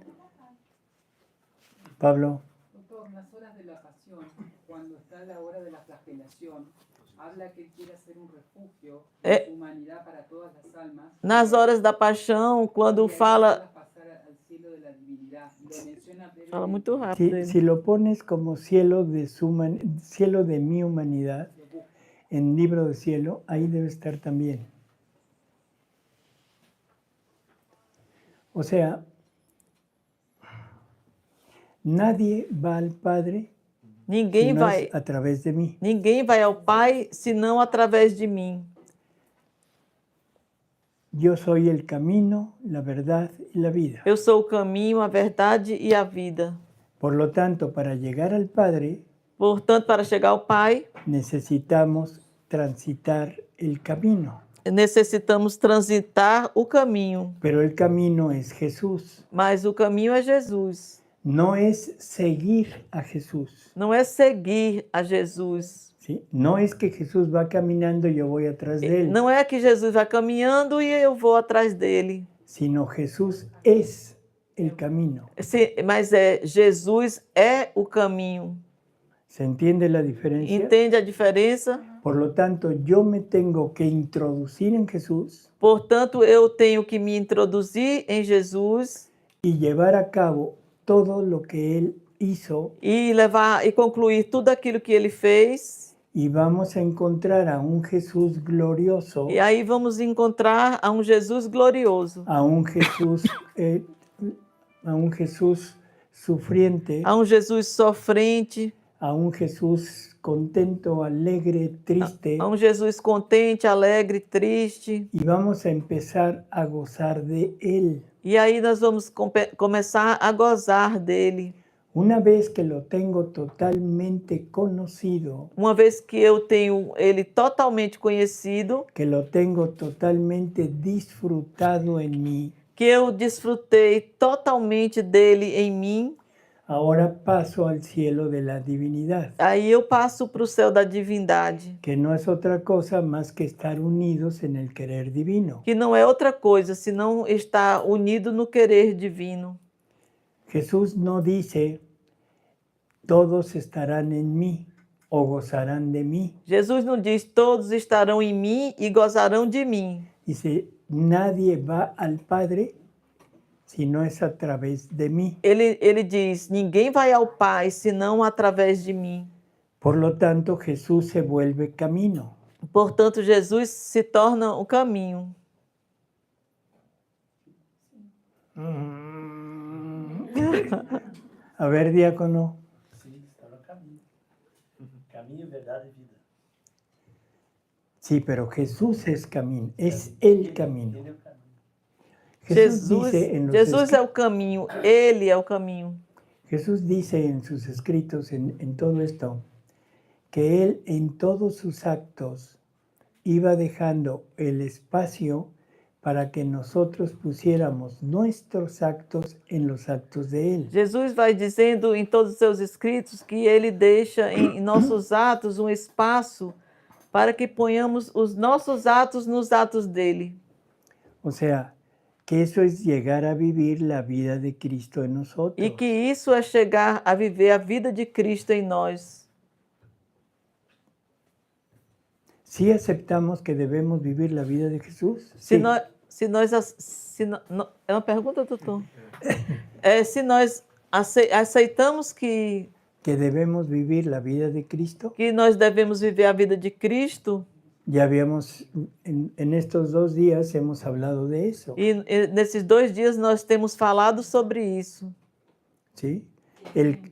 [SPEAKER 1] Pablo,
[SPEAKER 9] Doctor, las horas de la pasión, cuando está la hora de la flagelación, habla que él quiere hacer un refugio de su humanidad para todas las almas.
[SPEAKER 5] Nas horas da paixão, quando fala...
[SPEAKER 9] Pasar al cielo de la divinidad. Lo menciona
[SPEAKER 5] Fala muito rápido.
[SPEAKER 1] si lo pones como cielo de mi humanidad, en libro de cielo, ahí debe estar también. O sea, Nadie va al Padre
[SPEAKER 5] Ninguém
[SPEAKER 1] si no
[SPEAKER 5] vai,
[SPEAKER 1] es a través de mí.
[SPEAKER 5] ninguém vai ao Pai senão através de mim.
[SPEAKER 1] Yo soy el camino, la verdad y la vida.
[SPEAKER 5] Eu sou o caminho, a verdade e a vida.
[SPEAKER 1] Por lo tanto, para llegar al Padre,
[SPEAKER 5] Portanto, para chegar ao Pai,
[SPEAKER 1] necesitamos transitar el camino.
[SPEAKER 5] necessitamos transitar o caminho.
[SPEAKER 1] Pero el camino es Jesús.
[SPEAKER 5] Mas o caminho é Jesus.
[SPEAKER 1] No es seguir a Jesús.
[SPEAKER 5] Não é seguir a Jesus.
[SPEAKER 1] ¿Sí? No es que Jesús va caminando y yo voy atrás de él,
[SPEAKER 5] Não é que Jesus vai caminhando e eu vou atrás dele.
[SPEAKER 1] sino Jesús es el camino.
[SPEAKER 5] Mas Jesus é o caminho.
[SPEAKER 1] ¿Se entiende la diferencia?
[SPEAKER 5] Entende a diferença?
[SPEAKER 1] Por lo tanto, yo me tengo que introducir en Jesús
[SPEAKER 5] Portanto, eu tenho que me introduzir em Jesus
[SPEAKER 1] y llevar a cabo todo lo que él hizo,
[SPEAKER 5] e levar e concluir tudo aquilo que ele fez.
[SPEAKER 1] y vamos a encontrar a un Jesús glorioso,
[SPEAKER 5] E aí vamos encontrar a um Jesus glorioso,
[SPEAKER 1] a un Jesús sufriente,
[SPEAKER 5] a um Jesus sofrente,
[SPEAKER 1] a un Jesús contento, alegre, triste,
[SPEAKER 5] a um Jesus contente, alegre, triste.
[SPEAKER 1] y vamos a empezar a gozar de él.
[SPEAKER 5] E aí nós vamos começar a gozar dele.
[SPEAKER 1] Una vez que lo tengo totalmente conocido,
[SPEAKER 5] Uma vez que eu tenho ele totalmente conhecido,
[SPEAKER 1] que lo tengo totalmente disfrutado en mí,
[SPEAKER 5] que eu desfrutei totalmente dele em mim,
[SPEAKER 1] ahora paso al cielo de la divinidad,
[SPEAKER 5] aí eu passo para o céu da divindade,
[SPEAKER 1] que no es otra cosa más que estar unidos en el querer divino.
[SPEAKER 5] que não é outra coisa senão estar unido no querer divino.
[SPEAKER 1] Jesús no dice, todos estarán en mí o gozarán de mí.
[SPEAKER 5] Jesus não diz, todos estarão em mim e gozarão de mim.
[SPEAKER 1] Dice, nadie va al Padre si no es a través de mí.
[SPEAKER 5] Ele diz, ninguém vai ao Pai senão através de mim.
[SPEAKER 1] Por lo tanto, Jesús se vuelve camino.
[SPEAKER 5] Portanto, Jesus se torna o caminho.
[SPEAKER 1] A ver, diácono.
[SPEAKER 10] Sí, está no caminho. Caminho, verdade e vida.
[SPEAKER 1] Sí, pero Jesús es camino, es el camino.
[SPEAKER 10] Ele é o caminho.
[SPEAKER 1] Jesús dice en los
[SPEAKER 5] Jesus é o caminho, ele é o caminho.
[SPEAKER 1] Jesús dice en sus escritos, en todo esto, que Él en todos sus actos iba dejando el espacio para que nosotros pusiéramos nuestros actos en los actos de Él.
[SPEAKER 5] Jesus vai dizendo em todos os seus escritos que ele deixa em nossos atos um espaço para que ponhamos os nossos atos nos atos dele.
[SPEAKER 1] O sea, que eso es llegar a vivir la vida de Cristo en nosotros.
[SPEAKER 5] E que isso é chegar a viver a vida de Cristo em nós.
[SPEAKER 1] ¿Sí aceptamos que debemos vivir la vida de Jesús?
[SPEAKER 5] Se
[SPEAKER 1] Sí.
[SPEAKER 5] é uma pergunta, doutor? Se nós aceitamos que
[SPEAKER 1] debemos vivir la vida de Cristo.
[SPEAKER 5] nós devemos viver a vida de Cristo,
[SPEAKER 1] Ya habíamos, en estos 2 días hemos hablado de eso.
[SPEAKER 5] e nesses 2 dias nós temos falado sobre isso.
[SPEAKER 1] ¿Sí?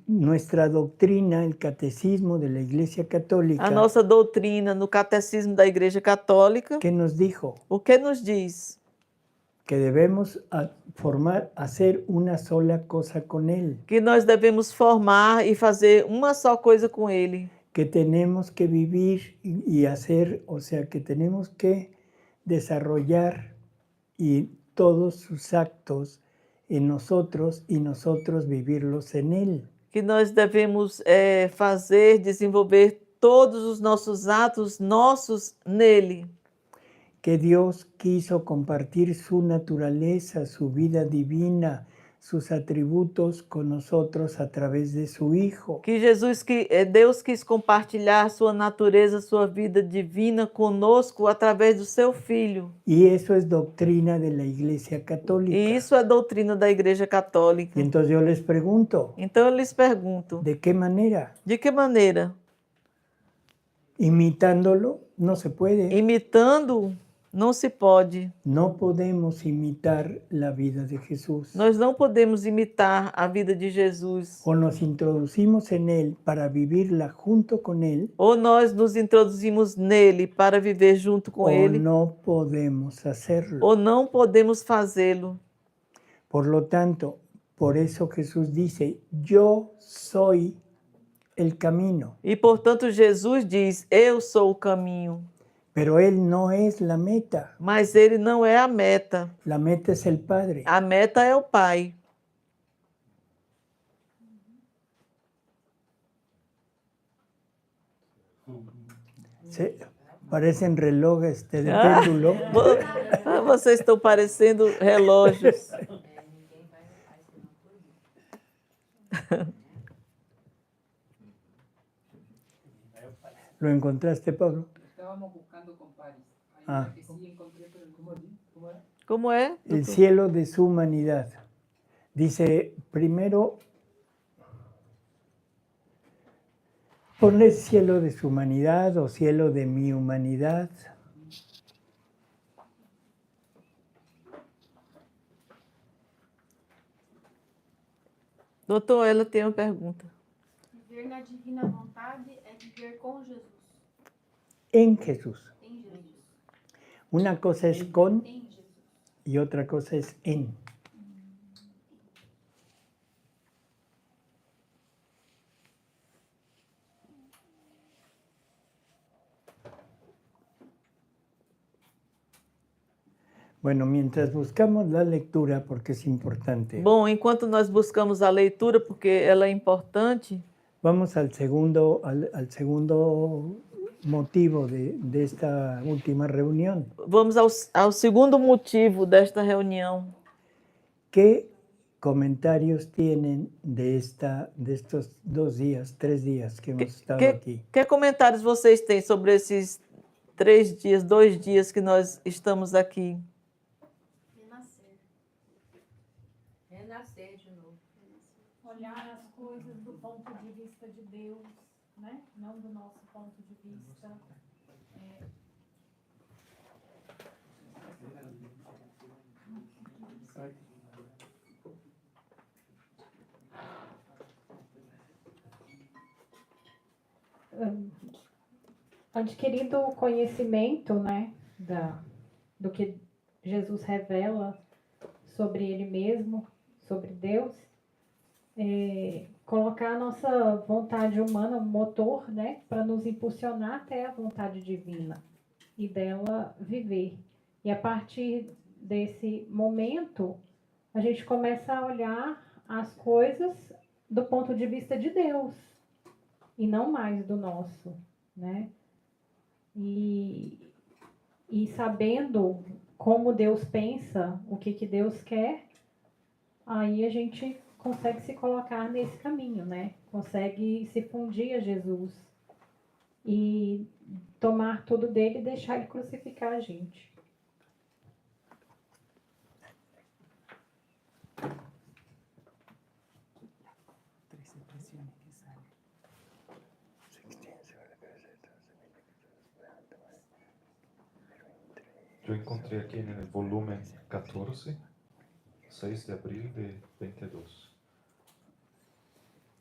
[SPEAKER 1] Nuestra doctrina, el catecismo de la Iglesia Católica,
[SPEAKER 5] A nossa doutrina no catecismo da Igreja Católica,
[SPEAKER 1] ¿qué nos dijo?
[SPEAKER 5] o que nos diz?
[SPEAKER 1] Que debemos hacer una sola cosa con Él,
[SPEAKER 5] Que nós devemos formar e fazer uma só coisa com Ele.
[SPEAKER 1] que tenemos que vivir y hacer, o sea, que tenemos que desarrollar y todos sus actos en nosotros y nosotros vivirlos en Él.
[SPEAKER 5] Que nós devemos fazer, desenvolver todos os nossos atos nossos nele.
[SPEAKER 1] Que Dios quiso compartir su naturaleza, su vida divina, sus atributos con nosotros a través de su Hijo.
[SPEAKER 5] Que Deus quis compartilhar sua natureza, sua vida divina conosco através do seu Filho.
[SPEAKER 1] Y eso es doctrina de la Iglesia Católica.
[SPEAKER 5] E isso é doutrina da Igreja Católica.
[SPEAKER 1] Y entonces yo les pregunto,
[SPEAKER 5] Então eu lhes pergunto,
[SPEAKER 1] ¿de qué manera?
[SPEAKER 5] de que maneira?
[SPEAKER 1] Imitándolo no se puede.
[SPEAKER 5] Imitando Não se pode.
[SPEAKER 1] No podemos imitar la vida de Jesús.
[SPEAKER 5] Nós não podemos imitar a vida de Jesus.
[SPEAKER 1] O nos introducimos en Él para vivirla junto con Él,
[SPEAKER 5] Ou nós nos introduzimos nele para viver junto com
[SPEAKER 1] o
[SPEAKER 5] ele,
[SPEAKER 1] no podemos hacerlo.
[SPEAKER 5] ou não podemos fazê-lo.
[SPEAKER 1] Por lo tanto, por eso Jesús dice, yo soy el camino.
[SPEAKER 5] E, portanto, Jesus diz, eu sou o caminho.
[SPEAKER 1] Pero Él no es la meta.
[SPEAKER 5] Mas ele não é a meta.
[SPEAKER 1] La meta es el Padre.
[SPEAKER 5] A meta é o Pai.
[SPEAKER 1] Parecen relojes de péndulo.
[SPEAKER 5] Vocês estão parecendo relógios.
[SPEAKER 1] ¿Lo encontraste, Pablo?
[SPEAKER 9] Estábamos buscando con Paris. Hay
[SPEAKER 1] Ah.
[SPEAKER 9] una que sí encontré, pero ¿cómo era?
[SPEAKER 5] Como é?
[SPEAKER 1] El cielo de su humanidad. Dice, primero, ponle cielo de su humanidad o cielo de mi humanidad.
[SPEAKER 5] Doutor, ela tem uma pergunta.
[SPEAKER 3] Viver na divina vontade é viver com Jesus.
[SPEAKER 1] En Jesús.
[SPEAKER 3] Em Jesus.
[SPEAKER 1] Una cosa es con
[SPEAKER 3] Em Jesus.
[SPEAKER 1] y otra cosa es en. Bueno, mientras buscamos la lectura, porque es importante,
[SPEAKER 5] Bom, enquanto nós buscamos a leitura, porque ela é importante,
[SPEAKER 1] vamos al segundo motivo de esta última reunión.
[SPEAKER 5] vamos ao segundo motivo desta reunião.
[SPEAKER 1] ¿Qué comentarios tienen de estos 2 días, 3 días que hemos estado aquí?
[SPEAKER 5] Que comentários vocês têm sobre esses 3 dias, 2 dias que nós estamos aqui?
[SPEAKER 3] Renascer.
[SPEAKER 7] Renascer de novo.
[SPEAKER 8] Olhar as coisas do ponto de vista de Deus, né? Não do nosso ponto de vista. Adquirido o conhecimento, né, do que Jesus revela sobre Ele mesmo, sobre Deus, colocar a nossa vontade humana, o motor, né, para nos impulsionar até a vontade divina e dela viver. E a partir desse momento, a gente começa a olhar as coisas do ponto de vista de Deus e não mais do nosso, né? E sabendo como Deus pensa, o que Deus quer, aí a gente consegue se colocar nesse caminho, né? Consegue se fundir a Jesus e tomar tudo dele e deixar ele crucificar a gente.
[SPEAKER 2] Eu encontrei aqui no volume 14, 6 de abril de 22.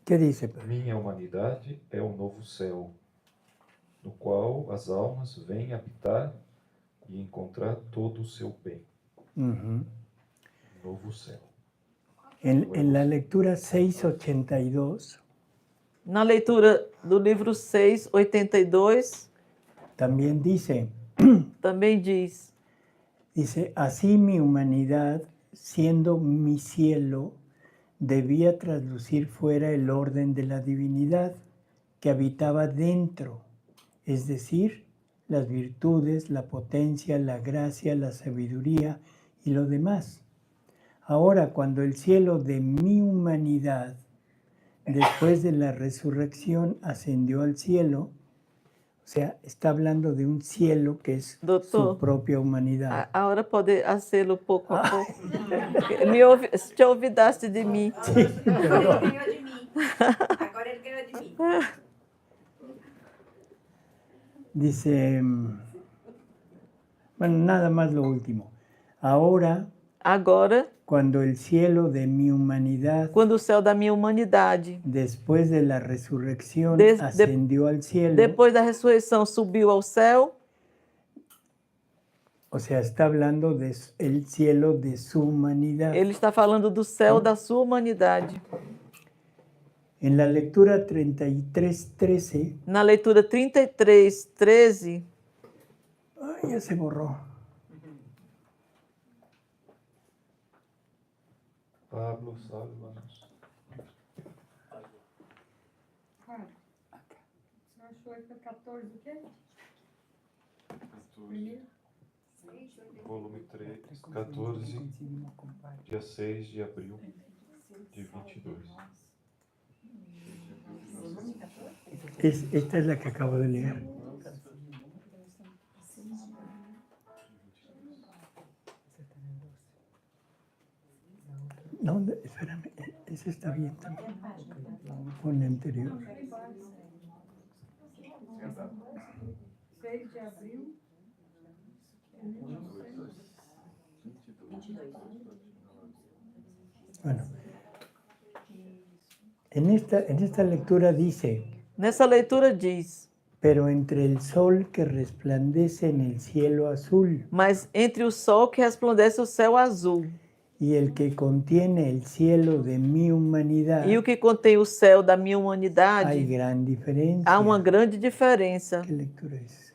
[SPEAKER 1] ¿Qué dice, Pablo?
[SPEAKER 2] Minha humanidade é o novo céu, no qual as almas vêm habitar e encontrar todo o seu bem.
[SPEAKER 1] Ujú.
[SPEAKER 2] Novo céu.
[SPEAKER 1] En la lectura 682
[SPEAKER 5] Na leitura do livro 6, 82,
[SPEAKER 1] también dice,
[SPEAKER 5] também diz:
[SPEAKER 1] así mi humanidad, siendo mi cielo, debía traslucir fuera el orden de la divinidad que habitaba dentro, es decir, las virtudes, la potencia, la gracia, la sabiduría y lo demás. Ahora, cuando el cielo de mi humanidad, después de la resurrección, ascendió al cielo, o sea, está hablando de un cielo que es
[SPEAKER 5] Doutor,
[SPEAKER 1] su propia humanidad.
[SPEAKER 5] Agora pode hacê-lo pouco a pouco. Te olvidaste de mim.
[SPEAKER 6] Ele ganhou de mim. Agora ele ganhou de mim.
[SPEAKER 1] Dice, Bueno, nada más lo último. Ahora,
[SPEAKER 5] Agora,
[SPEAKER 1] cuando el cielo de mi humanidad,
[SPEAKER 5] quando o céu da minha humanidade,
[SPEAKER 1] después de la resurrección,
[SPEAKER 5] de-
[SPEAKER 1] ascendió al cielo,
[SPEAKER 5] depois da ressurreição, subiu ao céu,
[SPEAKER 1] o sea, está hablando del cielo de su humanidad.
[SPEAKER 5] ele está falando do céu da sua humanidade.
[SPEAKER 1] En la lectura 33:13,
[SPEAKER 5] Na leitura 33:13,
[SPEAKER 1] ay, ya se borró.
[SPEAKER 2] Pablo, sálvanos.
[SPEAKER 9] Você achou aí que 14 o quê?
[SPEAKER 2] Volume 3, 14, dia 6 de abril de 22.
[SPEAKER 1] Esta es la que acabo de leer. No, espérame, ese está bien también. Con la anterior.
[SPEAKER 9] 6 de abril.
[SPEAKER 1] Bueno, en esta lectura dice,
[SPEAKER 5] nessa leitura diz:
[SPEAKER 1] pero entre el sol que resplandece en el cielo azul
[SPEAKER 5] mas entre o sol que resplandece o céu azul
[SPEAKER 1] y el que contiene el cielo de mi humanidad,
[SPEAKER 5] e o que contém o céu da minha
[SPEAKER 1] hay
[SPEAKER 5] humanidade,
[SPEAKER 1] gran diferencia.
[SPEAKER 5] há uma grande diferença.
[SPEAKER 1] ¿Qué lectura es?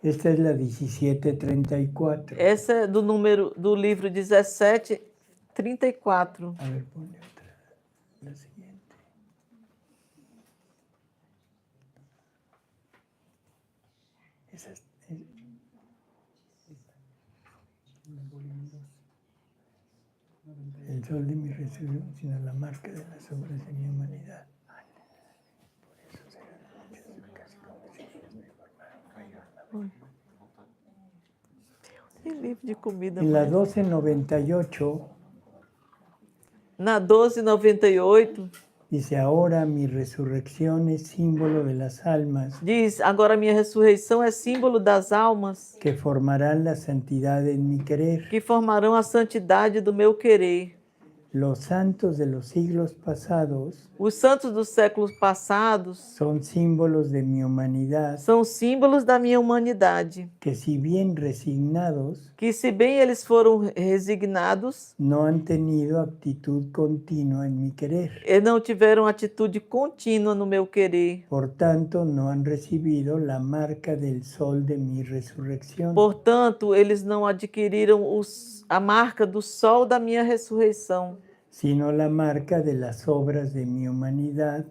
[SPEAKER 1] Esta es la 1734.
[SPEAKER 5] Essa é do número do livro 17:34.
[SPEAKER 1] A ver, ponle otra. La siguiente. Esa es, el sol de mi resurrección, sino la marca de las obras de mi humanidad. Por eso serán muchas, casi como si ellos me formaran.
[SPEAKER 5] Tem livro de comida.
[SPEAKER 1] En la
[SPEAKER 5] mais.
[SPEAKER 1] 1298
[SPEAKER 5] Na 12:98
[SPEAKER 1] dice, ahora mi resurrección es símbolo de las almas
[SPEAKER 5] diz: agora minha ressurreição é símbolo das almas
[SPEAKER 1] que formarán la santidad en mi querer.
[SPEAKER 5] que formarão a santidade do meu querer.
[SPEAKER 1] Los santos de los siglos pasados
[SPEAKER 5] Os santos dos séculos passados
[SPEAKER 1] son símbolos de mi humanidad
[SPEAKER 5] são símbolos da minha humanidade,
[SPEAKER 1] que, si bien resignados,
[SPEAKER 5] que se bem eles foram resignados,
[SPEAKER 1] no han tenido actitud continua en mi querer.
[SPEAKER 5] eles não tiveram atitude contínua no meu querer.
[SPEAKER 1] Por tanto, no han recibido la marca del sol de mi resurrección,
[SPEAKER 5] Portanto, eles não adquiriram a marca do sol da minha ressurreição.
[SPEAKER 1] sino la marca de las obras de mi humanidad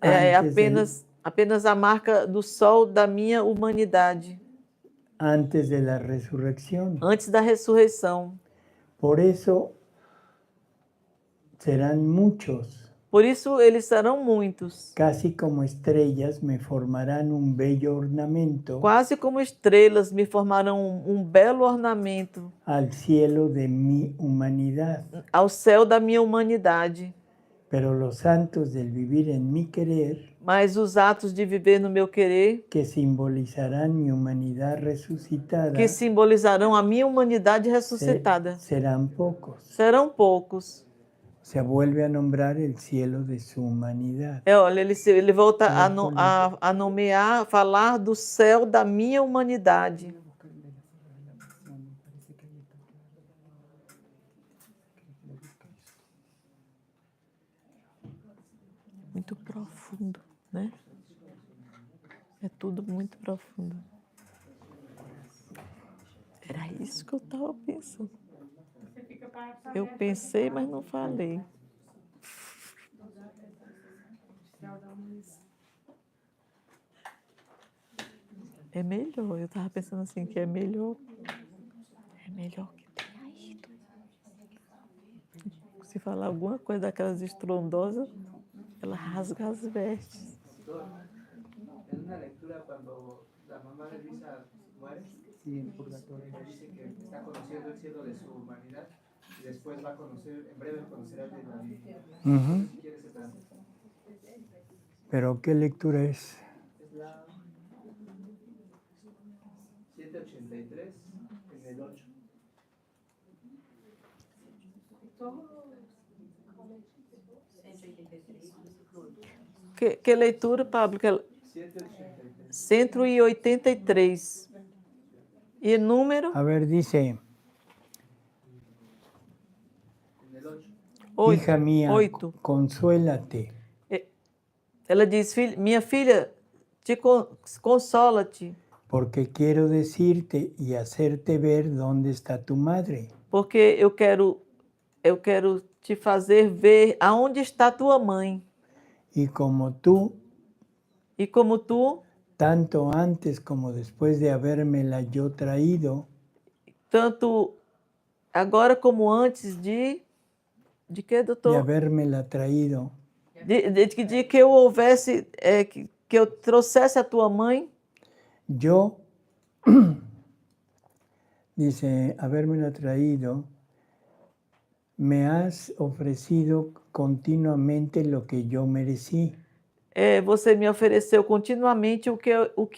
[SPEAKER 5] É
[SPEAKER 1] antes
[SPEAKER 5] apenas a marca do sol da minha humanidade,
[SPEAKER 1] antes de la resurrección.
[SPEAKER 5] antes da ressurreição.
[SPEAKER 1] Por eso serán muchos,
[SPEAKER 5] Por isso, eles serão muitos.
[SPEAKER 1] casi como estrellas me formarán un bello ornamento
[SPEAKER 5] Quase como estrelas me formarão um belo ornamento
[SPEAKER 1] al cielo de mi humanidad.
[SPEAKER 5] ao céu da minha humanidade.
[SPEAKER 1] Pero los santos del vivir en mi querer,
[SPEAKER 5] Mas os atos de viver no meu querer,
[SPEAKER 1] que simbolizarán mi humanidad resucitada,
[SPEAKER 5] que simbolizarão a minha humanidade ressuscitada,
[SPEAKER 1] serán pocos.
[SPEAKER 5] serão poucos.
[SPEAKER 1] O sea, vuelve a nombrar el cielo de su humanidad.
[SPEAKER 5] Olha, ele volta a nomear, falar do céu da minha humanidade. Muito profundo, né? É tudo muito profundo. Era isso que eu estava pensando. Eu pensei, mas não falei. É melhor, eu estava pensando assim, que é melhor que tenha ido. Se falar alguma coisa daquelas estrondosas, ela rasga as vestes.
[SPEAKER 10] En una lectura, cuando la mamá de Luisa muere, ella dice que está conociendo el cielo de su humanidad y después va a conocer, en breve conocerá el de la vida.
[SPEAKER 1] Ujú.
[SPEAKER 10] Si quiere, se trata.
[SPEAKER 1] Pero ¿qué lectura es?
[SPEAKER 10] Es la 783 en el 8.
[SPEAKER 5] Que leitura, Pablo? 183. ¿Y el número?
[SPEAKER 1] A ver, dice,
[SPEAKER 10] En el 8.
[SPEAKER 1] hija mía,
[SPEAKER 5] 8.
[SPEAKER 1] consuélate,
[SPEAKER 5] Ela diz, minha filha, consola-te,
[SPEAKER 1] porque quiero decirte y hacerte ver dónde está tu madre.
[SPEAKER 5] porque eu quero te fazer ver aonde está tua mãe.
[SPEAKER 1] Y como tú,
[SPEAKER 5] E como tu,
[SPEAKER 1] tanto antes como después de habérmela yo traído,
[SPEAKER 5] tanto agora como antes de que,
[SPEAKER 1] de
[SPEAKER 5] doutor?
[SPEAKER 1] habérmela traído,
[SPEAKER 5] De que eu houvesse, que eu trouxesse a tua mãe,
[SPEAKER 1] yo, dice, habérmela traído, me has ofrecido continuamente lo que yo merecí.
[SPEAKER 5] Você me ofereceu continuamente o que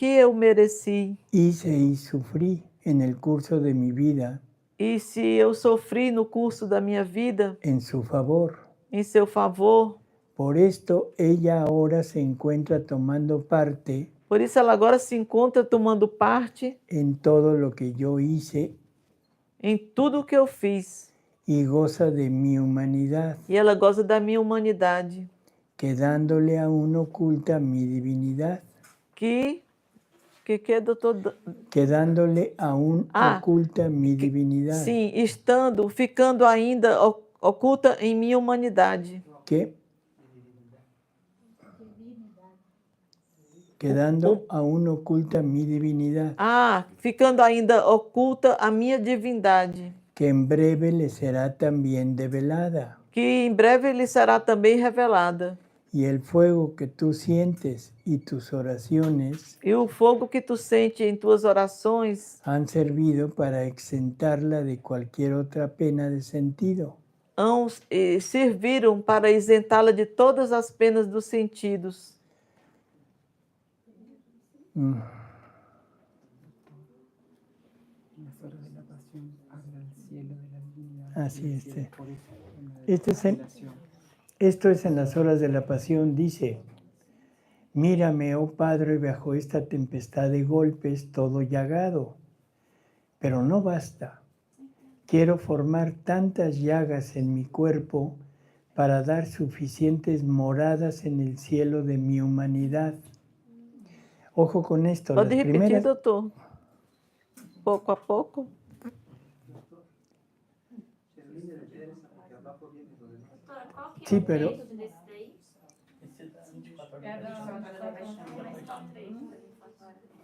[SPEAKER 5] eu mereci.
[SPEAKER 1] Hice y sufrí en el curso de mi vida
[SPEAKER 5] E se eu sofri no curso da minha vida,
[SPEAKER 1] en su favor.
[SPEAKER 5] em seu favor,
[SPEAKER 1] Por esto ella ahora se encuentra tomando parte
[SPEAKER 5] por isso ela agora se encontra tomando parte
[SPEAKER 1] en todo lo que yo hice
[SPEAKER 5] em tudo o que eu fiz.
[SPEAKER 1] y goza de mi humanidad,
[SPEAKER 5] E ela goza da minha humanidade,
[SPEAKER 1] quedándole aún oculta mi divinidad.
[SPEAKER 5] que doutor?
[SPEAKER 1] Quedándole aún oculta mi divinidad.
[SPEAKER 5] Sim, ficando ainda oculta em minha humanidade.
[SPEAKER 1] ¿Qué? Quedando aún oculta mi divinidad.
[SPEAKER 5] Ficando ainda oculta a minha divindade.
[SPEAKER 1] Que en breve le será también develada.
[SPEAKER 5] Que em breve lhe será também revelada.
[SPEAKER 1] Y el fuego que tú sientes y tus oraciones
[SPEAKER 5] e o fogo que tu sente em tuas orações
[SPEAKER 1] han servido para exentarla de cualquier otra pena de sentido.
[SPEAKER 5] Serviram para isentá-la de todas as penas dos sentidos.
[SPEAKER 1] Así es. Esto es en las horas de la pasión, dice, mírame, oh Padre, bajo esta tempestad de golpes, todo llagado, pero no basta. Quiero formar tantas llagas en mi cuerpo para dar suficientes moradas en el cielo de mi humanidad. Ojo con esto.
[SPEAKER 5] Pode repetir, doutor? Pouco a pouco.
[SPEAKER 1] Sí, pero...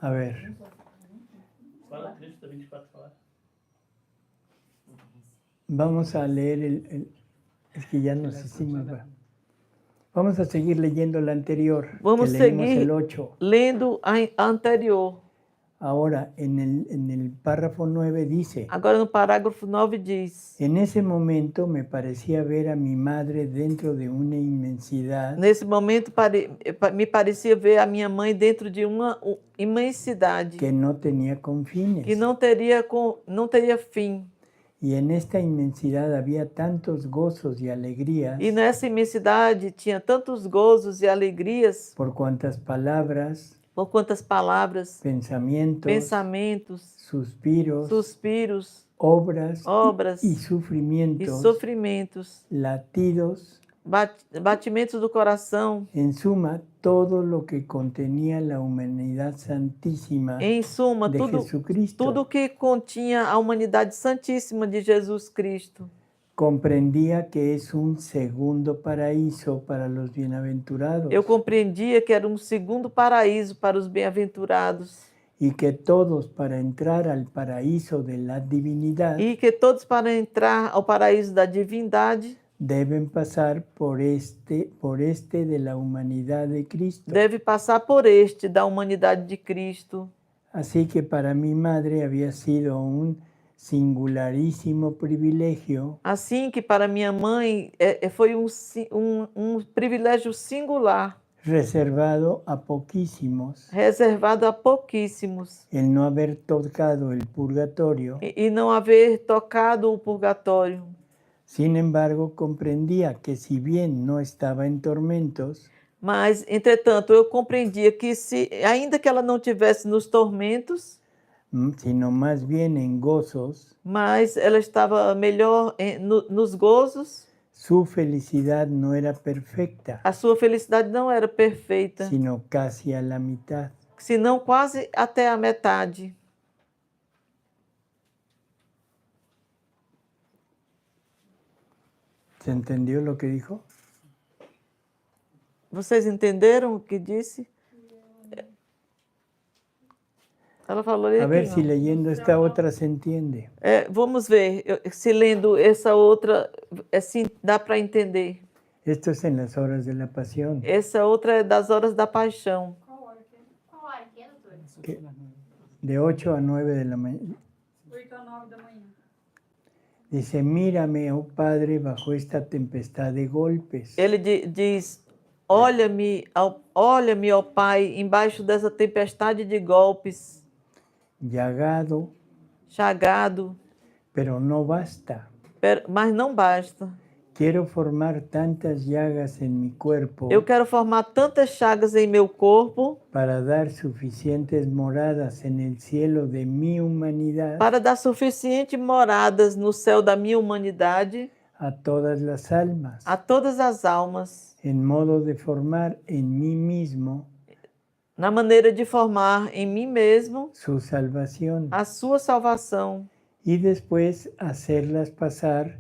[SPEAKER 1] A ver. Vamos a leer es que ya nos hicimos... Vamos a seguir leyendo el anterior.
[SPEAKER 5] Vamos
[SPEAKER 1] que
[SPEAKER 5] seguir
[SPEAKER 1] el 8.
[SPEAKER 5] lendo a anterior.
[SPEAKER 1] Ahora, en el párrafo 9 dice...
[SPEAKER 5] Agora no parágrafo 9 diz...
[SPEAKER 1] En ese momento me parecía ver a mi madre dentro de una inmensidad...
[SPEAKER 5] Nesse momento me parecia ver a minha mãe dentro de uma imensidade...
[SPEAKER 1] Que no tenía confines.
[SPEAKER 5] Que não teria fim.
[SPEAKER 1] Y en esta inmensidad había tantos gozos y alegrías.
[SPEAKER 5] E nessa imensidade tinha tantos gozos e alegrias.
[SPEAKER 1] Por cuantas palabras... pensamientos, suspiros, obras y sufrimientos, latidos,
[SPEAKER 5] batimentos do coração,
[SPEAKER 1] en suma, todo lo que contenía la humanidad santísima
[SPEAKER 5] em suma,
[SPEAKER 1] de Jesucristo.
[SPEAKER 5] Tudo que continha a humanidade santíssima de Jesus Cristo.
[SPEAKER 1] Comprendía que es un segundo paraíso para los bienaventurados.
[SPEAKER 5] Eu compreendia que era um segundo paraíso para os bem-aventurados.
[SPEAKER 1] Y que todos para entrar al paraíso de la divinidad
[SPEAKER 5] E que todos para entrar ao paraíso da divindade
[SPEAKER 1] deben pasar por este de la humanidad de Cristo.
[SPEAKER 5] Deve passar por este da humanidade de Cristo.
[SPEAKER 1] Así que para mi madre había sido un singularíssimo privilégio.
[SPEAKER 5] Assim que para minha mãe foi um privilégio singular.
[SPEAKER 1] reservado a poquísimos
[SPEAKER 5] reservado a pouquíssimos,
[SPEAKER 1] el no haber tocado el purgatorio.
[SPEAKER 5] e não haver tocado o purgatório.
[SPEAKER 1] Sin embargo, comprendía que si bien no estaba en tormentos,
[SPEAKER 5] Mas, entretanto, eu compreendia que, ainda que ela não tivesse nos tormentos,
[SPEAKER 1] sino más bien en gozos,
[SPEAKER 5] mas ela estava melhor nos gozos,
[SPEAKER 1] su felicidad no era perfecta,
[SPEAKER 5] a sua felicidade não era perfeita,
[SPEAKER 1] sino casi a la mitad.
[SPEAKER 5] senão quase até a metade.
[SPEAKER 1] ¿Se entendió lo que dijo?
[SPEAKER 5] Vocês entenderam o que disse? Ela falou ali
[SPEAKER 1] A ver
[SPEAKER 5] aqui,
[SPEAKER 1] si
[SPEAKER 5] ó.
[SPEAKER 1] leyendo esta otra se entiende.
[SPEAKER 5] Vamos ver se lendo essa outra, assim, dá para entender.
[SPEAKER 1] Esto es en las horas de la pasión.
[SPEAKER 5] Essa outra é das horas da paixão.
[SPEAKER 3] Qual hora que é, doutor?
[SPEAKER 1] Que de 8 a 9 de la mañana.
[SPEAKER 9] 8 a 9 da manhã.
[SPEAKER 1] Dice, mírame, oh Padre, bajo esta tempestad de golpes.
[SPEAKER 5] Ele diz, olha-me, ó Pai, embaixo dessa tempestade de golpes,
[SPEAKER 1] Llagado,
[SPEAKER 5] chagado,
[SPEAKER 1] pero no basta.
[SPEAKER 5] mas não basta.
[SPEAKER 1] Quiero formar tantas llagas en mi cuerpo
[SPEAKER 5] Eu quero formar tantas chagas em meu corpo
[SPEAKER 1] para dar suficientes moradas en el cielo de mi humanidad
[SPEAKER 5] para dar suficientes moradas no céu da minha humanidade
[SPEAKER 1] a todas las almas,
[SPEAKER 5] a todas as almas,
[SPEAKER 1] en modo de formar en mí mismo
[SPEAKER 5] na maneira de formar em mim mesmo
[SPEAKER 1] su salvación
[SPEAKER 5] a sua salvação
[SPEAKER 1] y después hacerlas pasar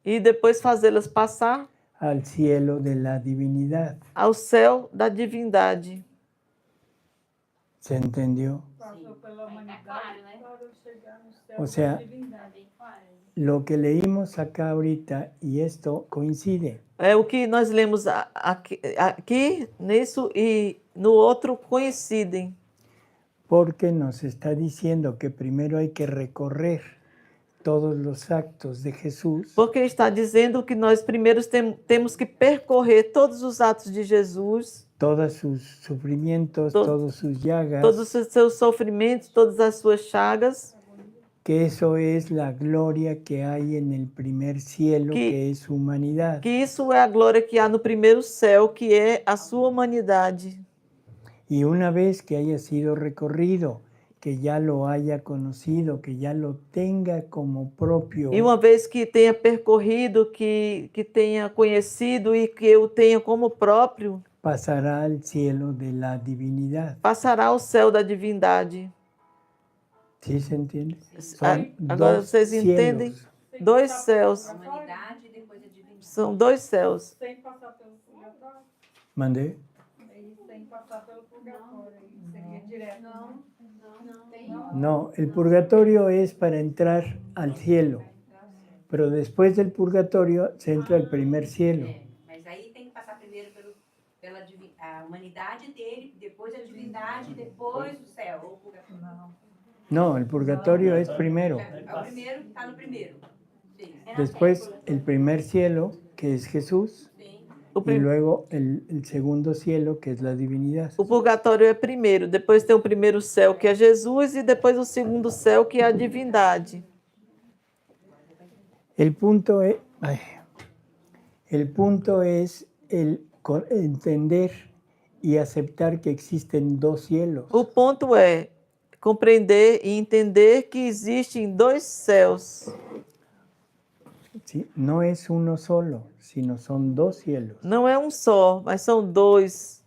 [SPEAKER 5] e depois fazê-las passar
[SPEAKER 1] al cielo de la divinidad.
[SPEAKER 5] ao céu da divindade.
[SPEAKER 1] ¿Se entendió?
[SPEAKER 9] Passou pela
[SPEAKER 3] Tá
[SPEAKER 9] humanidade
[SPEAKER 3] claro, né?
[SPEAKER 9] para chegar no céu
[SPEAKER 1] O sea,
[SPEAKER 9] da divindade.
[SPEAKER 3] Bem claro.
[SPEAKER 1] Lo que leímos acá ahorita y esto coincide.
[SPEAKER 5] É o que nós lemos aqui nisso e no outro coincidem.
[SPEAKER 1] Porque nos está diciendo que primero hay que recorrer todos los actos de Jesús
[SPEAKER 5] Porque está dizendo que nós primeiro temos que percorrer todos os atos de Jesus,
[SPEAKER 1] todos sus sufrimientos, todos sus llagas,
[SPEAKER 5] todos os seus sofrimentos, todas as suas chagas,
[SPEAKER 1] que eso es la gloria que hay en el primer cielo, que es su humanidad.
[SPEAKER 5] que isso é a glória que há no primeiro céu, que é a sua humanidade.
[SPEAKER 1] Y una vez que haya sido recorrido, que ya lo haya conocido, que ya lo tenga como propio,
[SPEAKER 5] E uma vez que tenha percorrido, que tenha conhecido e que eu tenha como próprio,
[SPEAKER 1] pasará al cielo de la divinidad.
[SPEAKER 5] passará ao céu da divindade.
[SPEAKER 1] ¿Sí se entiende?
[SPEAKER 5] Agora
[SPEAKER 1] dos
[SPEAKER 5] vocês entendem?
[SPEAKER 1] cielos.
[SPEAKER 5] Dois céus.
[SPEAKER 7] A humanidade e depois a divindade.
[SPEAKER 5] São dois céus.
[SPEAKER 9] Sem passar pelo purgatório.
[SPEAKER 1] Mandé.
[SPEAKER 9] Aí sem passar pelo purgatório. Aí seria direto.
[SPEAKER 3] Não tem.
[SPEAKER 1] No, el purgatorio es para entrar al cielo, pero después del purgatorio se entra al primer cielo.
[SPEAKER 7] Mas aí tem que passar primeiro pela a humanidade dele, depois a divindade, depois o céu. Ou o purgatório.
[SPEAKER 1] No, el purgatorio es primero.
[SPEAKER 7] É o primeiro, está no primeiro. Sim.
[SPEAKER 1] Después el primer cielo, que es Jesús,
[SPEAKER 7] Sim.
[SPEAKER 1] y luego el segundo cielo, que es la divinidad.
[SPEAKER 5] O purgatório é primeiro, depois tem o primeiro céu, que é Jesus, e depois o segundo céu, que é a divindade.
[SPEAKER 1] El punto es el entender y aceptar que existen dos cielos.
[SPEAKER 5] O ponto é compreender e entender que existem dois céus.
[SPEAKER 1] ¿Sí? No es uno solo, sino son dos cielos.
[SPEAKER 5] Não é um só, mas são dois.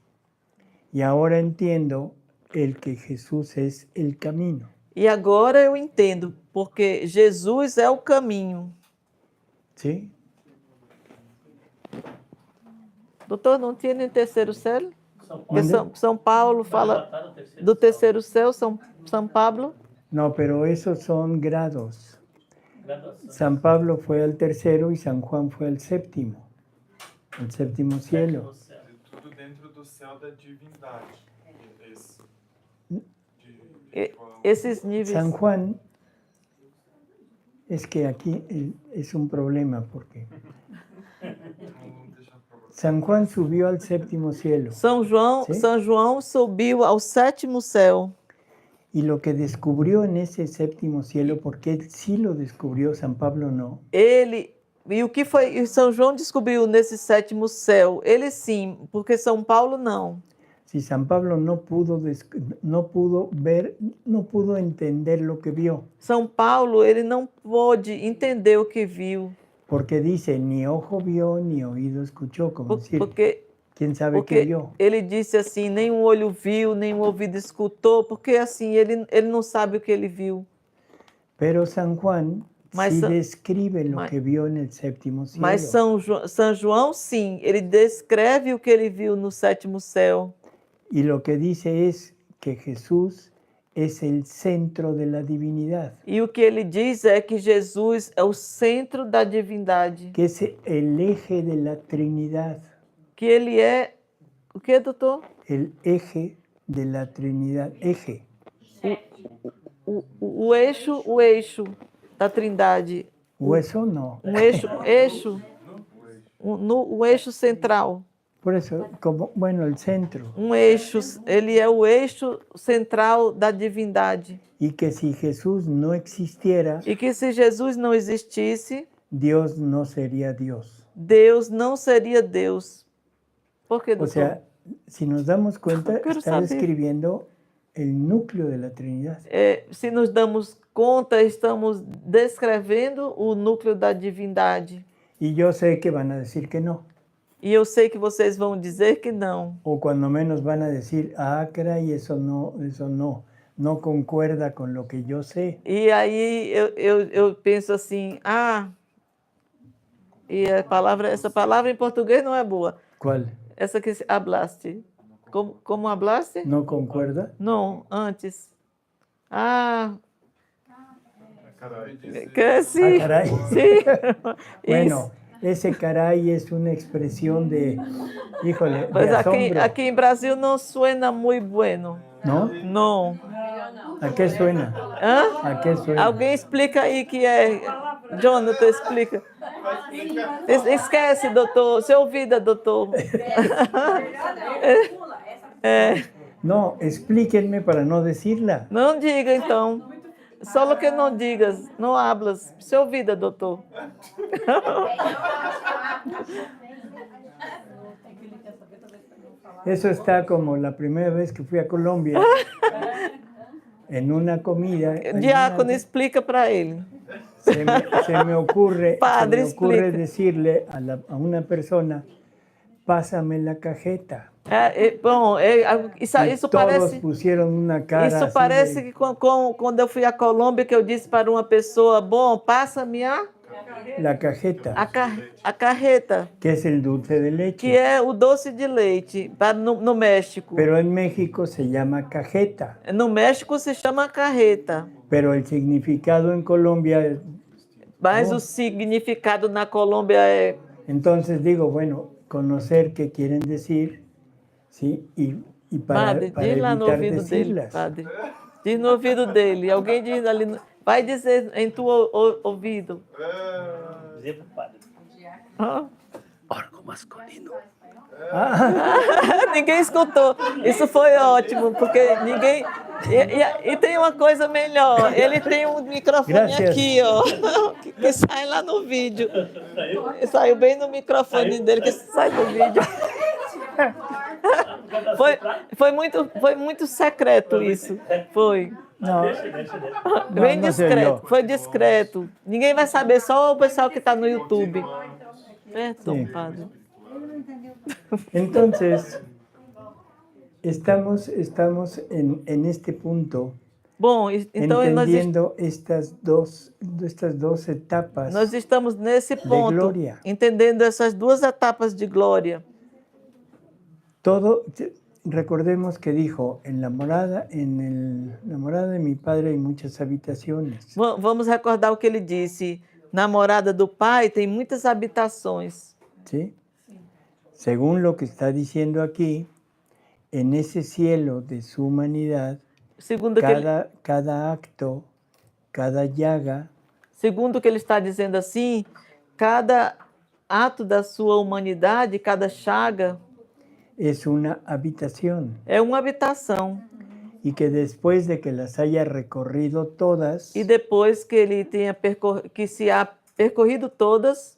[SPEAKER 1] Y ahora entiendo el que Jesús es el camino.
[SPEAKER 5] E agora eu entendo, porque Jesus é o caminho.
[SPEAKER 1] ¿Sí?
[SPEAKER 5] Doutor, não tinha nem terceiro céu? Porque
[SPEAKER 1] ¿Mande?
[SPEAKER 5] São Paulo fala do terceiro céu, São Pablo.
[SPEAKER 1] No, pero esos son grados. San Pablo fue al tercero y San Juan fue al séptimo. El séptimo cielo.
[SPEAKER 11] Tudo dentro do céu da divindade.
[SPEAKER 5] Esses níveis.
[SPEAKER 1] San Juan, es que aquí es un problema porque San Juan subió al séptimo cielo.
[SPEAKER 5] São João subiu ao sétimo céu.
[SPEAKER 1] Y lo que descubrió en ese séptimo cielo, porque él sí lo descubrió, San Pablo no,
[SPEAKER 5] E o que foi São João descobriu nesse sétimo céu? Ele sim, porque São Paulo não.
[SPEAKER 1] si San Pablo no pudo ver, no pudo entender lo que vio,
[SPEAKER 5] São Paulo, ele não pôde entender o que viu,
[SPEAKER 1] porque dice, ni ojo vio, ni oído escuchó, como decir, ¿quién sabe qué
[SPEAKER 5] porque
[SPEAKER 1] vio?
[SPEAKER 5] ele disse assim, nem um olho viu, nem um ouvido escutou, porque assim, ele não sabe o que ele viu.
[SPEAKER 1] Pero San Juan
[SPEAKER 5] Mas
[SPEAKER 1] sí
[SPEAKER 5] Sa-
[SPEAKER 1] describe lo
[SPEAKER 5] mas-
[SPEAKER 1] que vio en el séptimo cielo.
[SPEAKER 5] Mas São João, sim, ele descreve o que ele viu no sétimo céu.
[SPEAKER 1] Y lo que dice es que Jesús es el centro de la divinidad,
[SPEAKER 5] E o que ele diz é que Jesus é o centro da divindade,
[SPEAKER 1] que es el eje de la Trinidad,
[SPEAKER 5] que ele é... O que, doutor?
[SPEAKER 1] el eje de la Trinidad, eje.
[SPEAKER 5] O eixo da trindade.
[SPEAKER 1] Hueso no.
[SPEAKER 5] Um eixo central.
[SPEAKER 1] Por eso, como, bueno, el centro.
[SPEAKER 5] Um eixo, ele é o eixo central da divindade.
[SPEAKER 1] Y que si Jesús no existiera,
[SPEAKER 5] E que se Jesus não existisse,
[SPEAKER 1] Dios no sería Dios.
[SPEAKER 5] Deus não seria Deus. Por que,
[SPEAKER 1] O
[SPEAKER 5] doutor?
[SPEAKER 1] sea, si nos damos cuenta,
[SPEAKER 5] Quiero
[SPEAKER 1] está
[SPEAKER 5] saber.
[SPEAKER 1] describiendo el núcleo de la Trinidad.
[SPEAKER 5] Se nos damos conta, estamos descrevendo o núcleo da divindade.
[SPEAKER 1] Y yo sé que van a decir que no.
[SPEAKER 5] E eu sei que vocês vão dizer que não.
[SPEAKER 1] O cuando menos van a decir, ah, caray, eso no concuerda con lo que yo sé.
[SPEAKER 5] E aí eu penso assim, e essa palavra em português não é boa.
[SPEAKER 1] ¿Cuál?
[SPEAKER 5] Essa que hablaste. Como hablaste?
[SPEAKER 1] ¿No concuerda?
[SPEAKER 5] Não, antes. Que sí.
[SPEAKER 1] Ah, caray.
[SPEAKER 5] Sí.
[SPEAKER 1] Bueno, ese caray es una expresión de, híjole,
[SPEAKER 5] Pues
[SPEAKER 1] de asombro.
[SPEAKER 5] aqui em Brasil não suena muito bueno.
[SPEAKER 1] ¿No?
[SPEAKER 5] Não.
[SPEAKER 1] ¿A qué suena?
[SPEAKER 5] Hã?
[SPEAKER 1] ¿A qué suena?
[SPEAKER 5] Alguém explica aí que é. Jonathan, explica. Esquece, doutor. Você ouvida, doutor.
[SPEAKER 1] No, explíquenme para no decirla.
[SPEAKER 5] Não diga, então. Só que não digas, não hablas. Você ouvida, doutor.
[SPEAKER 1] Eso está como la primera vez que fui a Colombia, en una comida.
[SPEAKER 5] Diácono, explica para ele.
[SPEAKER 1] Se me ocurre,
[SPEAKER 5] Padre, explica.
[SPEAKER 1] decirle a una persona, pásame la cajeta.
[SPEAKER 5] Isso
[SPEAKER 1] todos
[SPEAKER 5] parece.
[SPEAKER 1] pusieron una cara.
[SPEAKER 5] Isso
[SPEAKER 1] así
[SPEAKER 5] parece
[SPEAKER 1] de,
[SPEAKER 5] que quando eu fui à Colômbia, que eu disse para uma pessoa, bom, passa-me
[SPEAKER 1] la cajeta,
[SPEAKER 5] a carreta,
[SPEAKER 1] que es el dulce de leche.
[SPEAKER 5] que é o doce de leite, no México.
[SPEAKER 1] Pero en México se llama cajeta.
[SPEAKER 5] No México se chama carreta.
[SPEAKER 1] Pero el significado en Colombia.
[SPEAKER 5] Mas
[SPEAKER 1] no.
[SPEAKER 5] o significado na Colômbia é.
[SPEAKER 1] Entonces digo, bueno, conocer qué quieren decir, ¿sí? Y para,
[SPEAKER 5] Padre,
[SPEAKER 1] para
[SPEAKER 5] diz lá no
[SPEAKER 1] evitar
[SPEAKER 5] ouvido dele,
[SPEAKER 1] decirlas.
[SPEAKER 5] padre. Diz no ouvido dele. Alguém diz ali. Vai dizer em tu ouvido.
[SPEAKER 1] Orgo masculino.
[SPEAKER 5] Ninguém escutou. Isso foi ótimo, porque ninguém. E tem uma coisa melhor. Ele tem um microfone
[SPEAKER 1] Gracias.
[SPEAKER 5] aqui, ó, que sai lá no vídeo. Saiu bem no microfone dele, que sai do vídeo. Foi muito secreto isso. Foi.
[SPEAKER 1] No,
[SPEAKER 5] Bem
[SPEAKER 1] no se
[SPEAKER 5] discreto.
[SPEAKER 1] oyó.
[SPEAKER 5] Foi discreto. Ninguém vai saber, só o pessoal que está no YouTube. Perdão,
[SPEAKER 1] Sí.
[SPEAKER 5] padre.
[SPEAKER 1] Entonces, estamos en este punto
[SPEAKER 5] Bom, então
[SPEAKER 1] entendiendo estas dos etapas
[SPEAKER 5] nós estamos nesse
[SPEAKER 1] de
[SPEAKER 5] ponto,
[SPEAKER 1] gloria.
[SPEAKER 5] entendendo essas duas etapas de glória.
[SPEAKER 1] Recordemos que dijo, en la morada de mi padre hay muchas habitaciones.
[SPEAKER 5] Vamos recordar o que ele disse. Na morada do Pai tem muitas habitações.
[SPEAKER 1] ¿Sí? Según lo que está diciendo aquí, en ese cielo de su humanidad,
[SPEAKER 5] Segundo que ele,
[SPEAKER 1] cada acto, cada llaga,
[SPEAKER 5] segundo que ele está dizendo assim, cada ato da sua humanidade, cada chaga,
[SPEAKER 1] es una habitación
[SPEAKER 5] é uma habitação.
[SPEAKER 1] y que después de que las haya recorrido todas
[SPEAKER 5] E depois que ele tenha que se ha percorrido todas,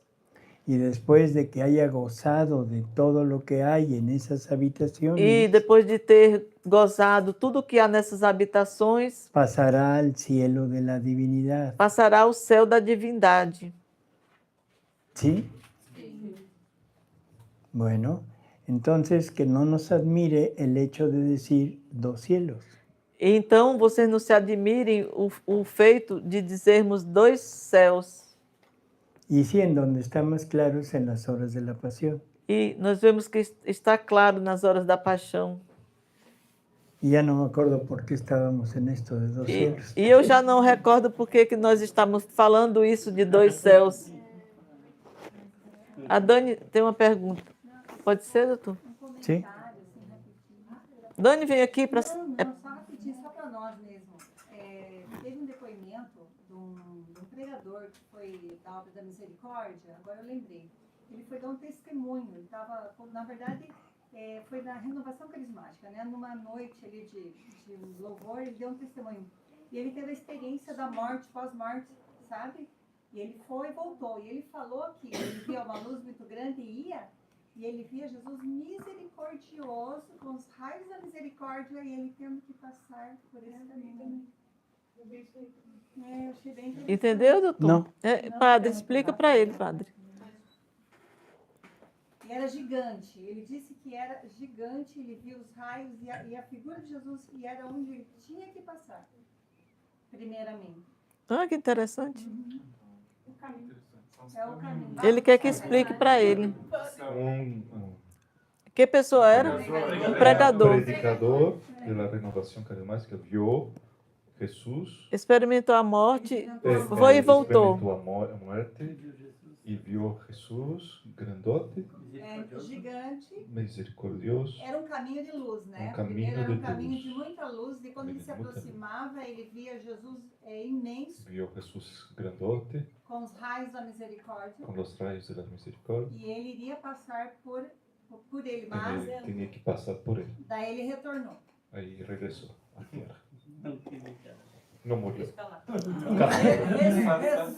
[SPEAKER 1] y después de que haya gozado de todo lo que hay en esas habitaciones,
[SPEAKER 5] e depois de ter gozado tudo que há nessas habitações,
[SPEAKER 1] pasará al cielo de la divinidad.
[SPEAKER 5] passará ao céu da divindade.
[SPEAKER 1] ¿Sí? Bueno, entonces que no nos admire el hecho de decir dos cielos.
[SPEAKER 5] Então, vocês não se admirem o feito de dizermos dois céus.
[SPEAKER 1] Y sí, en donde está más claro es en las horas de la pasión.
[SPEAKER 5] E nós vemos que está claro nas horas da paixão.
[SPEAKER 1] Y ya no me acuerdo por qué estábamos en esto de dos cielos.
[SPEAKER 5] E eu já não recordo por que nós estamos falando isso de dois céus. A Dani tem uma pergunta. Pode ser, doutor?
[SPEAKER 1] Sim.
[SPEAKER 5] Dani veio aqui para...
[SPEAKER 12] Só rapidinho, só para nós mesmo. Teve um depoimento de um pregador que foi da obra da misericórdia, agora eu lembrei. Ele foi dar um testemunho, ele estava, na verdade, foi na renovação carismática, né? Numa noite ali de louvor, ele deu um testemunho. E ele teve a experiência da morte, pós-morte, sabe? E ele foi e voltou. E ele falou que ele via uma luz muito grande e ia, e ele via Jesus misericordioso, com os raios da misericórdia, e ele tendo que passar por esse caminho. Eu achei bem interessante.
[SPEAKER 5] Entendeu, doutor?
[SPEAKER 1] Não.
[SPEAKER 5] Padre, explica para ele, padre.
[SPEAKER 12] E era gigante. Ele disse que era gigante, ele viu os raios e a figura de Jesus, e era onde ele tinha que passar, primeiramente.
[SPEAKER 5] Ah, que interessante.
[SPEAKER 12] O caminho. É o caminho.
[SPEAKER 5] Ele quer que explique para ele. Que pessoa era? Um pregador.
[SPEAKER 2] Predicador da renovação carismática viu Jesus.
[SPEAKER 5] Experimentou a morte, foi e voltou.
[SPEAKER 2] Experimentou a morte e viu Jesus grandote,
[SPEAKER 12] gigante,
[SPEAKER 2] misericordioso.
[SPEAKER 12] Era um caminho de luz, né?
[SPEAKER 2] Caminho
[SPEAKER 12] era um
[SPEAKER 2] de
[SPEAKER 12] caminho
[SPEAKER 2] luz.
[SPEAKER 12] de muita luz, e quando ele se aproximava, ele via Jesus imenso,
[SPEAKER 2] Viu Jesus grandote,
[SPEAKER 12] com os raios da misericórdia,
[SPEAKER 2] com os raios da misericórdia.
[SPEAKER 12] e ele iria passar por ele, mas
[SPEAKER 2] Ele tinha que passar por ele.
[SPEAKER 12] daí ele retornou.
[SPEAKER 2] Aí regressou à terra. Não morreu.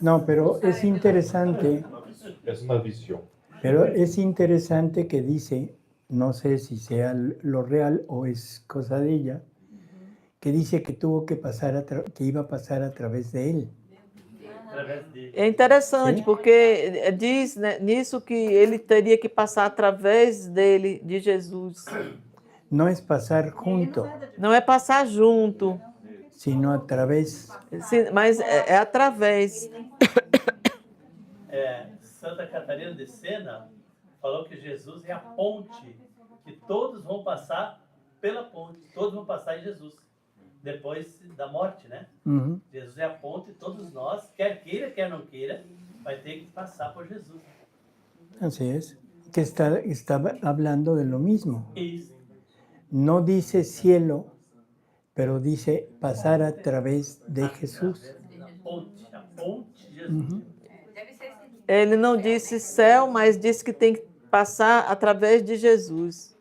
[SPEAKER 1] No, pero es interesante,
[SPEAKER 2] É uma visão.
[SPEAKER 1] pero es interesante que dice, no sé si sea lo real o es cosa de ella, que dice que tuvo que pasar que iba a pasar a través de él.
[SPEAKER 5] É interessante, porque diz, né, nisso que ele teria que passar através dele, de Jesus.
[SPEAKER 1] No es pasar junto,
[SPEAKER 5] Não é passar junto,
[SPEAKER 1] sino a través.
[SPEAKER 5] mas é através.
[SPEAKER 13] Santa Catarina de Sena falou que Jesus é a ponte, que todos vão passar pela ponte, todos vão passar em Jesus, depois da morte, né?
[SPEAKER 1] Uhum.
[SPEAKER 13] Jesus é a ponte, todos nós, quer queira, quer não queira, vai ter que passar por Jesus.
[SPEAKER 1] Así es, que está hablando de lo mismo.
[SPEAKER 13] Isso.
[SPEAKER 1] No dice cielo, pero dice pasar a través de Jesús.
[SPEAKER 13] A ponte de Jesus.
[SPEAKER 1] Uhum.
[SPEAKER 5] Ele não disse céu, mas disse que tem que passar através de Jesus.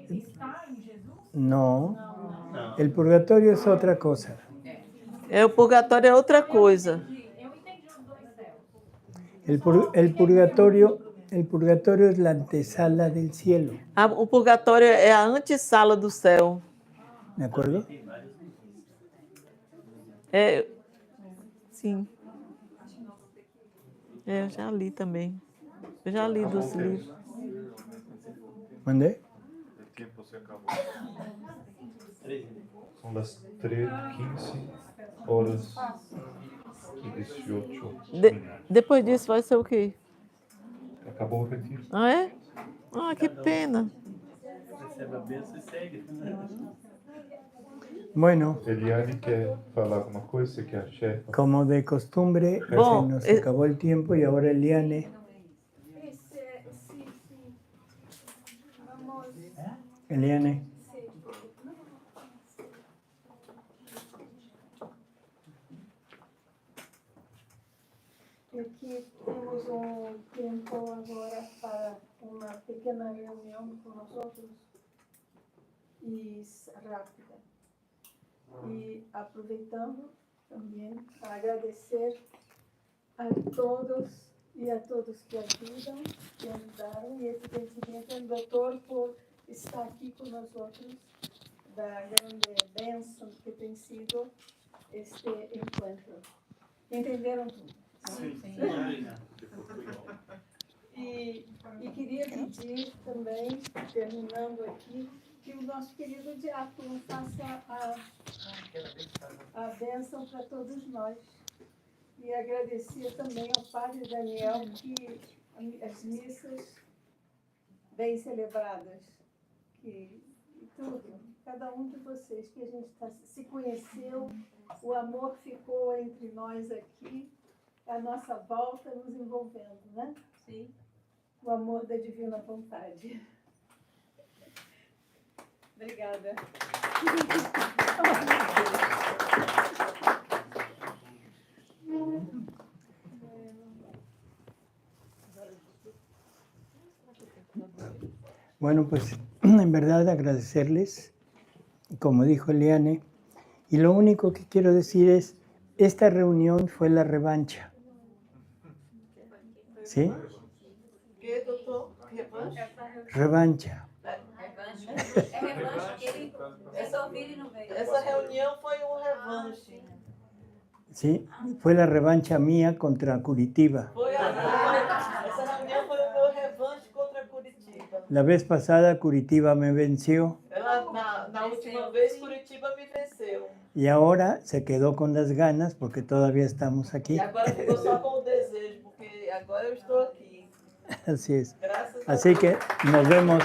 [SPEAKER 8] Está em Jesus?
[SPEAKER 1] No, el purgatorio es otra cosa.
[SPEAKER 5] O purgatório é outra coisa.
[SPEAKER 8] Eu entendi os dois céus.
[SPEAKER 1] El purgatorio es la antesala del cielo.
[SPEAKER 5] O purgatório é a antessala do céu.
[SPEAKER 1] ¿De acuerdo?
[SPEAKER 5] Sim. Eu já li também. Eu já li dos livros.
[SPEAKER 1] ¿Mandé?
[SPEAKER 2] O tempo se acabou. São das 15 horas e 18 minutos.
[SPEAKER 5] Depois disso vai ser o quê?
[SPEAKER 2] Acabou o retiro.
[SPEAKER 5] Ah, é? Ah, que pena.
[SPEAKER 13] Recebe a bênção e segue.
[SPEAKER 1] Bueno,
[SPEAKER 2] Eliane quer falar alguma coisa? Você quer, chefe?
[SPEAKER 1] como de costumbre, se nos acabó el tiempo y ahora Eliane. Eliane.
[SPEAKER 14] convocou agora para uma pequena reunião com nós outros e rápida. E aproveitando também para agradecer a todos e a todos que ajudam, que ajudaram, e evidentemente ao doutor por estar aqui com nós outros, da grande bênção que tem sido este encontro. Entenderam tudo?
[SPEAKER 4] Sim.
[SPEAKER 14] E queria pedir também, terminando aqui, que o nosso querido diácono faça a bênção para todos nós. E agradecer também ao Padre Daniel que as missas bem celebradas, que tudo, cada um de vocês, que a gente se conheceu, o amor ficou entre nós aqui, a nossa volta nos envolvendo, né?
[SPEAKER 7] Sim.
[SPEAKER 14] O amor da divina vontade. Obrigada.
[SPEAKER 1] Bueno, pues en verdad agradecerles, como dijo Eliane, y lo único que quiero decir es, esta reunión fue la revancha. ¿Sí?
[SPEAKER 5] ¿Qué, doutor?
[SPEAKER 1] Revancha.
[SPEAKER 5] Essa reunião foi revanche.
[SPEAKER 1] ¿Sí? Fue la revancha mía contra Curitiba.
[SPEAKER 5] Essa reunião foi o meu revanche contra Curitiba.
[SPEAKER 1] La vez pasada Curitiba me venció
[SPEAKER 5] Na última vez, Curitiba me venceu.
[SPEAKER 1] y ahora se quedó con las ganas porque todavía estamos aquí.
[SPEAKER 5] E agora ficou só com o desejo, porque agora eu estou aqui.
[SPEAKER 1] Así es.
[SPEAKER 5] Graças a
[SPEAKER 1] Así
[SPEAKER 5] Deus.
[SPEAKER 1] que nos vemos